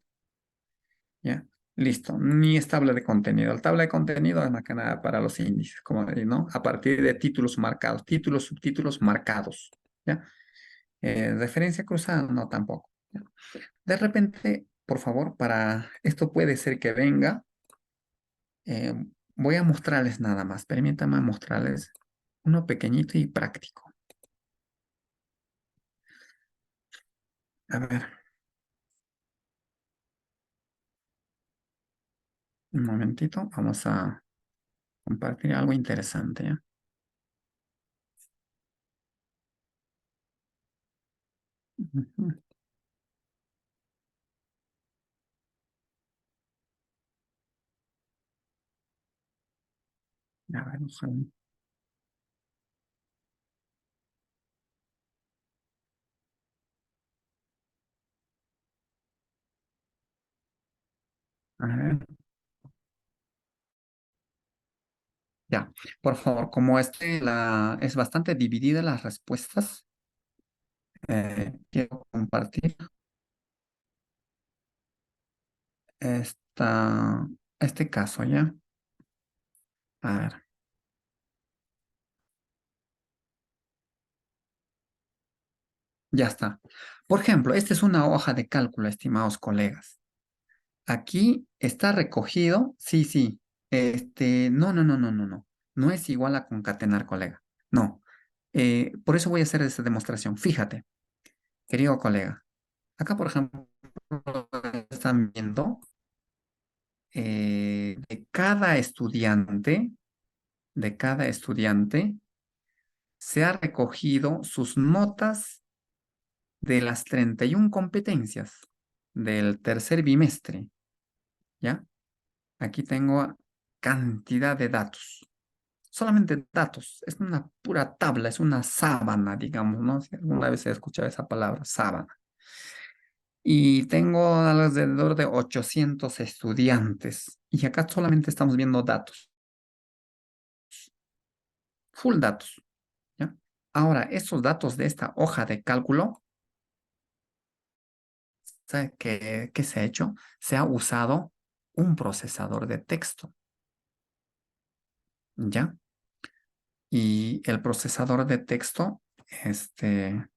¿Ya? Listo. Ni es tabla de contenido. El tabla de contenido es más que nada para los índices, como ¿no? A partir de títulos marcados, títulos, subtítulos marcados. ¿Ya? Referencia cruzada, no tampoco. ¿Ya? De repente, por favor, para esto puede ser que venga. eh, Voy a mostrarles nada más. Permítanme mostrarles uno pequeñito y práctico. A ver, un momentito. Vamos a compartir algo interesante, ¿ya? Ujú. A ver, un segundo. A ver, ya, por favor, como es bastante dividida las respuestas, quiero compartir esta, este caso, ¿ya? A ver, ya está. Por ejemplo, esta es una hoja de cálculo, estimados colegas. Aquí está recogido, sí, sí. No. No es igual a concatenar, colega. No. Por eso voy a hacer esta demostración. Fíjate, querido colega. Acá, por ejemplo, están viendo de cada estudiante, se ha recogido sus notas de las 31 competencias del tercer bimestre, ¿ya? Aquí tengo cantidad de datos. Solamente datos. Es una pura tabla, es una sábana, digamos, ¿no? Si alguna vez he escuchado esa palabra, sábana. Y tengo alrededor de 800 estudiantes. Y acá solamente estamos viendo datos, full datos, ¿ya? Ahora, esos datos de esta hoja de cálculo, ¿sabe qué se ha hecho? Se ha usado un procesador de texto, ¿ya? Y el procesador de texto, este,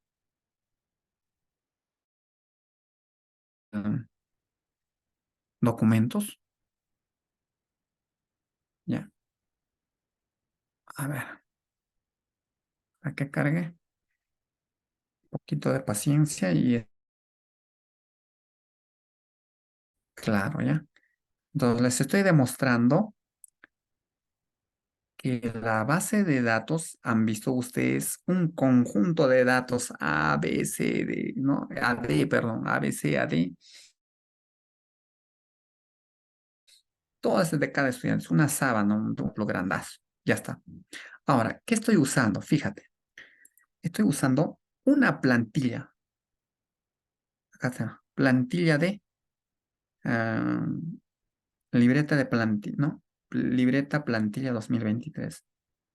mm, documentos, ¿ya? A ver, ¿a qué cargue? Un poquito de paciencia y claro, ¿ya? Entonces les estoy demostrando que la base de datos, han visto ustedes un conjunto de datos A, B, C, D, ¿no? A, D, perdón, A, B, C, A, D. Todo es de cada estudiante, es una sábana, un duplo grandazo. Ya está. Ahora, ¿qué estoy usando? Fíjate, estoy usando una plantilla. Acá está, plantilla de ah, libreta de plantilla, ¿no? Libreta plantilla 2023.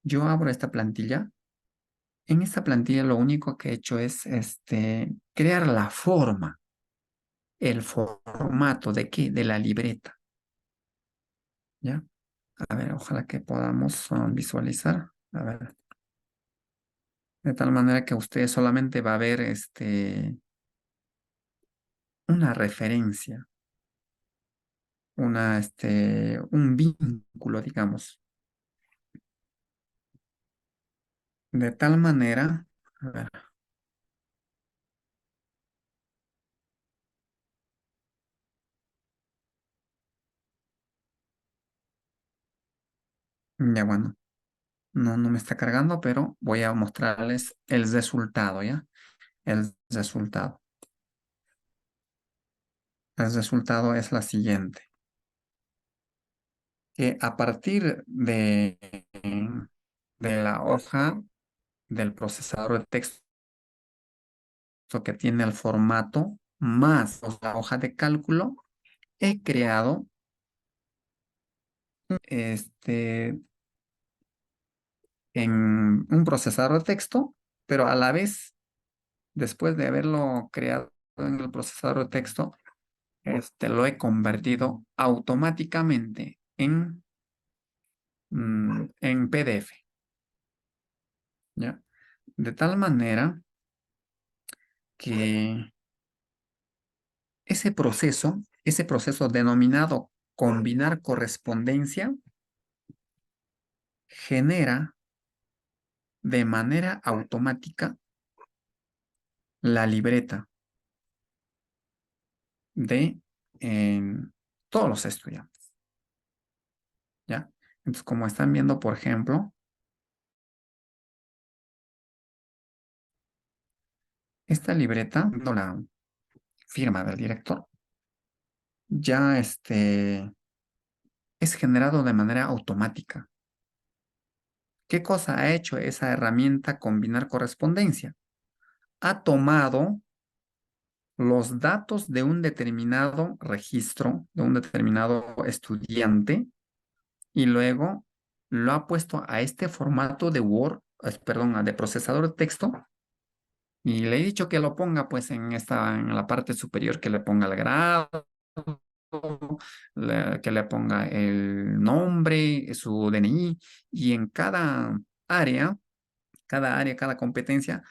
Yo abro esta plantilla. En esta plantilla lo único que he hecho es crear la forma, el formato de qué, de la libreta, ¿ya? A ver, ojalá que podamos visualizar. A ver, de tal manera que usted solamente va a ver una referencia, un vínculo, digamos. De tal manera, a ver, ya bueno, no me está cargando, pero voy a mostrarles el resultado, ¿ya? El resultado. El resultado es la siguiente. Que a partir de la hoja del procesador de texto que tiene el formato más la hoja de cálculo, he creado este, en un procesador de texto, pero a la vez, después de haberlo creado en el procesador de texto, lo he convertido automáticamente en PDF, ¿ya? De tal manera que ese proceso denominado combinar correspondencia, genera de manera automática la libreta de todos los estudiantes, ¿ya? Entonces, como están viendo, por ejemplo, esta libreta, no la firma del director, ya es generado de manera automática. ¿Qué cosa ha hecho esa herramienta combinar correspondencia? Ha tomado los datos de un determinado registro, de un determinado estudiante, y luego lo ha puesto a este formato de Word, perdón, de procesador de texto, y le he dicho que lo ponga pues en la parte superior, que le ponga el grado, que le ponga el nombre, su DNI, y en cada competencia,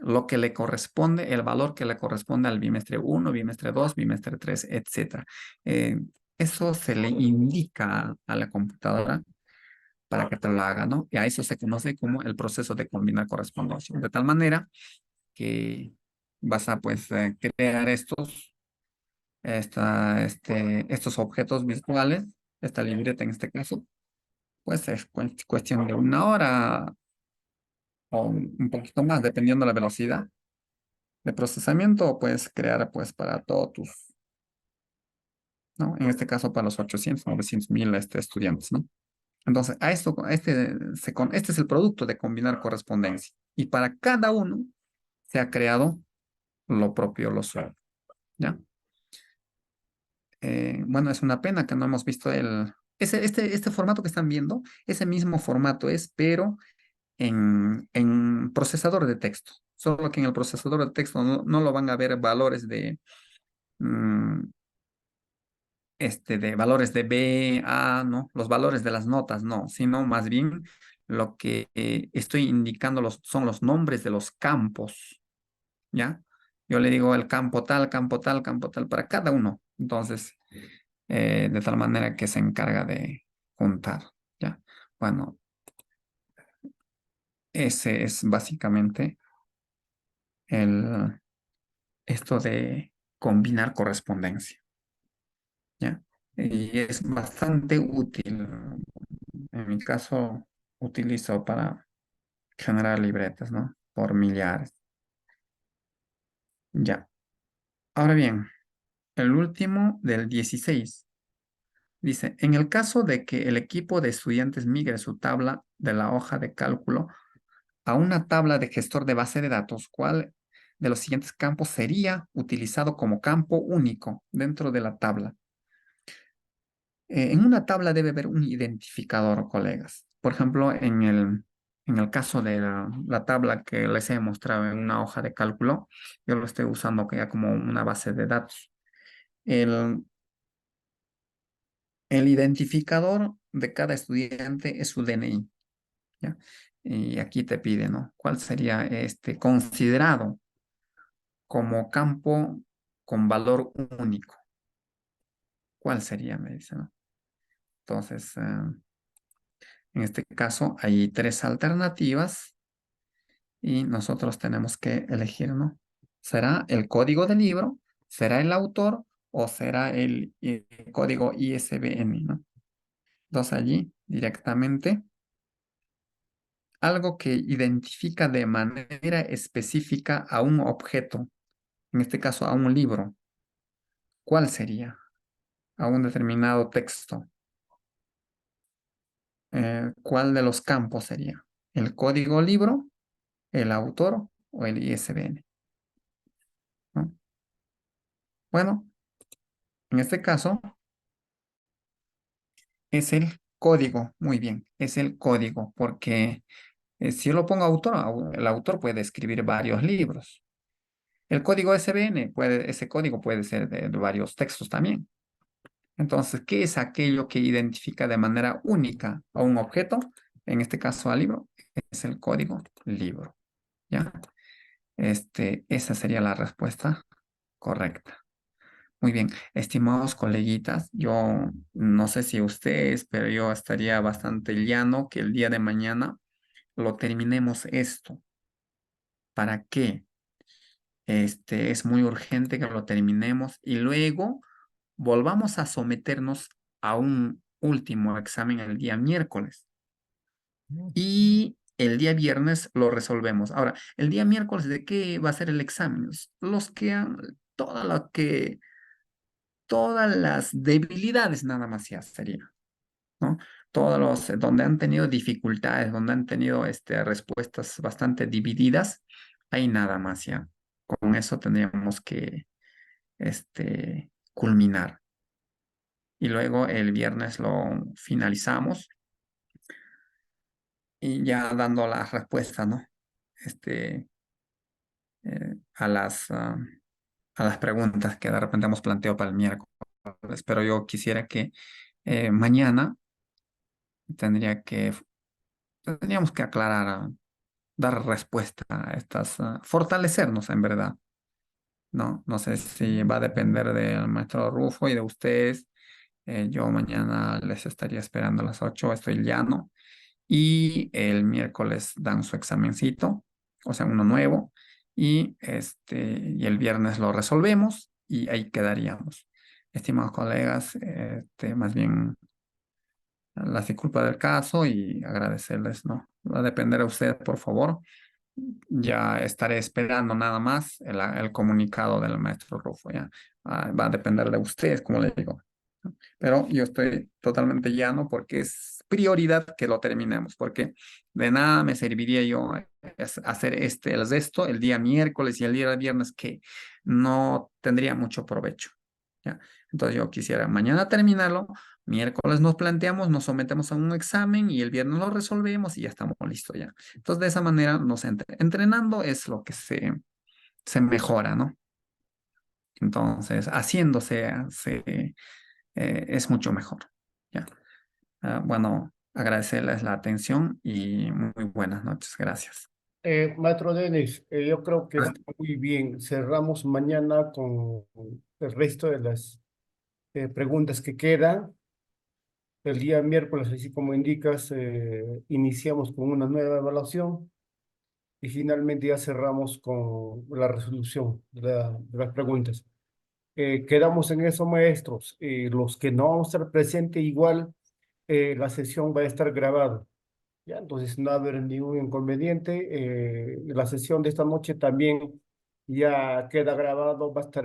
lo que le corresponde, el valor que le corresponde al bimestre uno, bimestre 2, bimestre 3, etcétera. Eh, Eso se le indica a la computadora para que te lo haga, ¿no? Y a eso se conoce como el proceso de combinar correspondencia. De tal manera que vas a, pues, crear estos objetos virtuales, esta libreta en este caso, pues es cuestión de una hora o un poquito más, dependiendo de la velocidad de procesamiento, puedes crear pues para todos tus, ¿no? En este caso para los 800, 900 mil estudiantes, ¿no? Entonces, este es el producto de combinar correspondencia. Y para cada uno se ha creado lo propio, lo suyo, ¿ya? Bueno, es una pena que no hemos visto este formato que están viendo, ese mismo formato es, pero en procesador de texto. Solo que en el procesador de texto no lo van a ver valores mm, de valores de B, A, ¿no? Los valores de las notas, no, sino más bien lo que estoy indicando son los nombres de los campos, ¿ya? Yo le digo el campo tal, campo tal, campo tal para cada uno. Entonces, de tal manera que se encarga de juntar, ¿ya? Bueno, ese es básicamente el, esto de combinar correspondencia, ¿ya? Y es bastante útil. En mi caso, utilizo para generar libretas, ¿no? Por millares. Ya. Ahora bien, el último del 16 dice, en el caso de que el equipo de estudiantes migre su tabla de la hoja de cálculo a una tabla de gestor de base de datos, ¿cuál de los siguientes campos sería utilizado como campo único dentro de la tabla? En una tabla debe haber un identificador, colegas. Por ejemplo, en el caso de la tabla que les he mostrado en una hoja de cálculo, yo lo estoy usando ya como una base de datos. El, el identificador de cada estudiante es su DNI, ¿ya? Y aquí te pide, ¿no? ¿Cuál sería considerado como campo con valor único? ¿Cuál sería? Me dice, ¿no? Entonces, en este caso hay tres alternativas y nosotros tenemos que elegir, ¿no? ¿Será el código del libro? ¿Será el autor? ¿O será el código ISBN, ¿no? Entonces allí directamente algo que identifica de manera específica a un objeto, en este caso a un libro. ¿Cuál sería? A un determinado texto. ¿Cuál de los campos sería? ¿El código libro, el autor o el ISBN? ¿No? Bueno, en este caso es el código, muy bien, es el código, porque si yo lo pongo autor, el autor puede escribir varios libros. El código ISBN, ese código puede ser de varios textos también. Entonces, ¿qué es aquello que identifica de manera única a un objeto? En este caso al libro, es el código libro, ¿ya? Esa sería la respuesta correcta. Muy bien, estimados coleguitas, yo no sé si ustedes, pero yo estaría bastante llano que el día de mañana lo terminemos esto. ¿Para qué? Es muy urgente que lo terminemos y luego volvamos a someternos a un último examen el día miércoles y el día viernes lo resolvemos. Ahora, el día miércoles, ¿de qué va a ser el examen? Los que han, todo lo que todas las debilidades nada más ya sería, ¿no? Todos los donde han tenido dificultades, donde han tenido respuestas bastante divididas, ahí nada más ya. Con eso tendríamos que culminar. Y luego el viernes lo finalizamos y ya dando las respuestas, ¿no? Este, a las preguntas que de repente hemos planteado para el miércoles. Pero yo quisiera que mañana tendría que, tendríamos que aclarar, dar respuesta a estas, fortalecernos en verdad, ¿no? No sé si va a depender del maestro Rufo y de ustedes. Yo mañana les estaría esperando a las 8, estoy llano. Y el miércoles dan su examencito, o sea, uno nuevo, y el viernes lo resolvemos y ahí quedaríamos. Estimados colegas, más bien las disculpas del caso y agradecerles, ¿no? Va a depender de ustedes, por favor. Ya estaré esperando nada más el comunicado del maestro Rufo, ¿ya? Va a depender de ustedes, como les digo. Pero yo estoy totalmente llano porque es prioridad que lo terminemos, porque de nada me serviría yo hacer el resto el día miércoles y el día viernes que no tendría mucho provecho. ¿Ya? Entonces yo quisiera mañana terminarlo, miércoles nos planteamos, nos sometemos a un examen y el viernes lo resolvemos y ya estamos listos ya. Entonces de esa manera nos entrenando es lo que se mejora, ¿no? Entonces haciéndose es mucho mejor. ¿Ya? Bueno, agradecerles la atención y muy buenas noches. Gracias. Maestro Denis, yo creo que está muy bien. Cerramos mañana con el resto de las preguntas que quedan. El día miércoles, así como indicas, iniciamos con una nueva evaluación y finalmente ya cerramos con la resolución de las preguntas. Quedamos en eso, maestros. Los que no vamos a estar presentes, igual la sesión va a estar grabada. Ya, entonces no va a haber ningún inconveniente. La sesión de esta noche también ya queda grabado, va a estar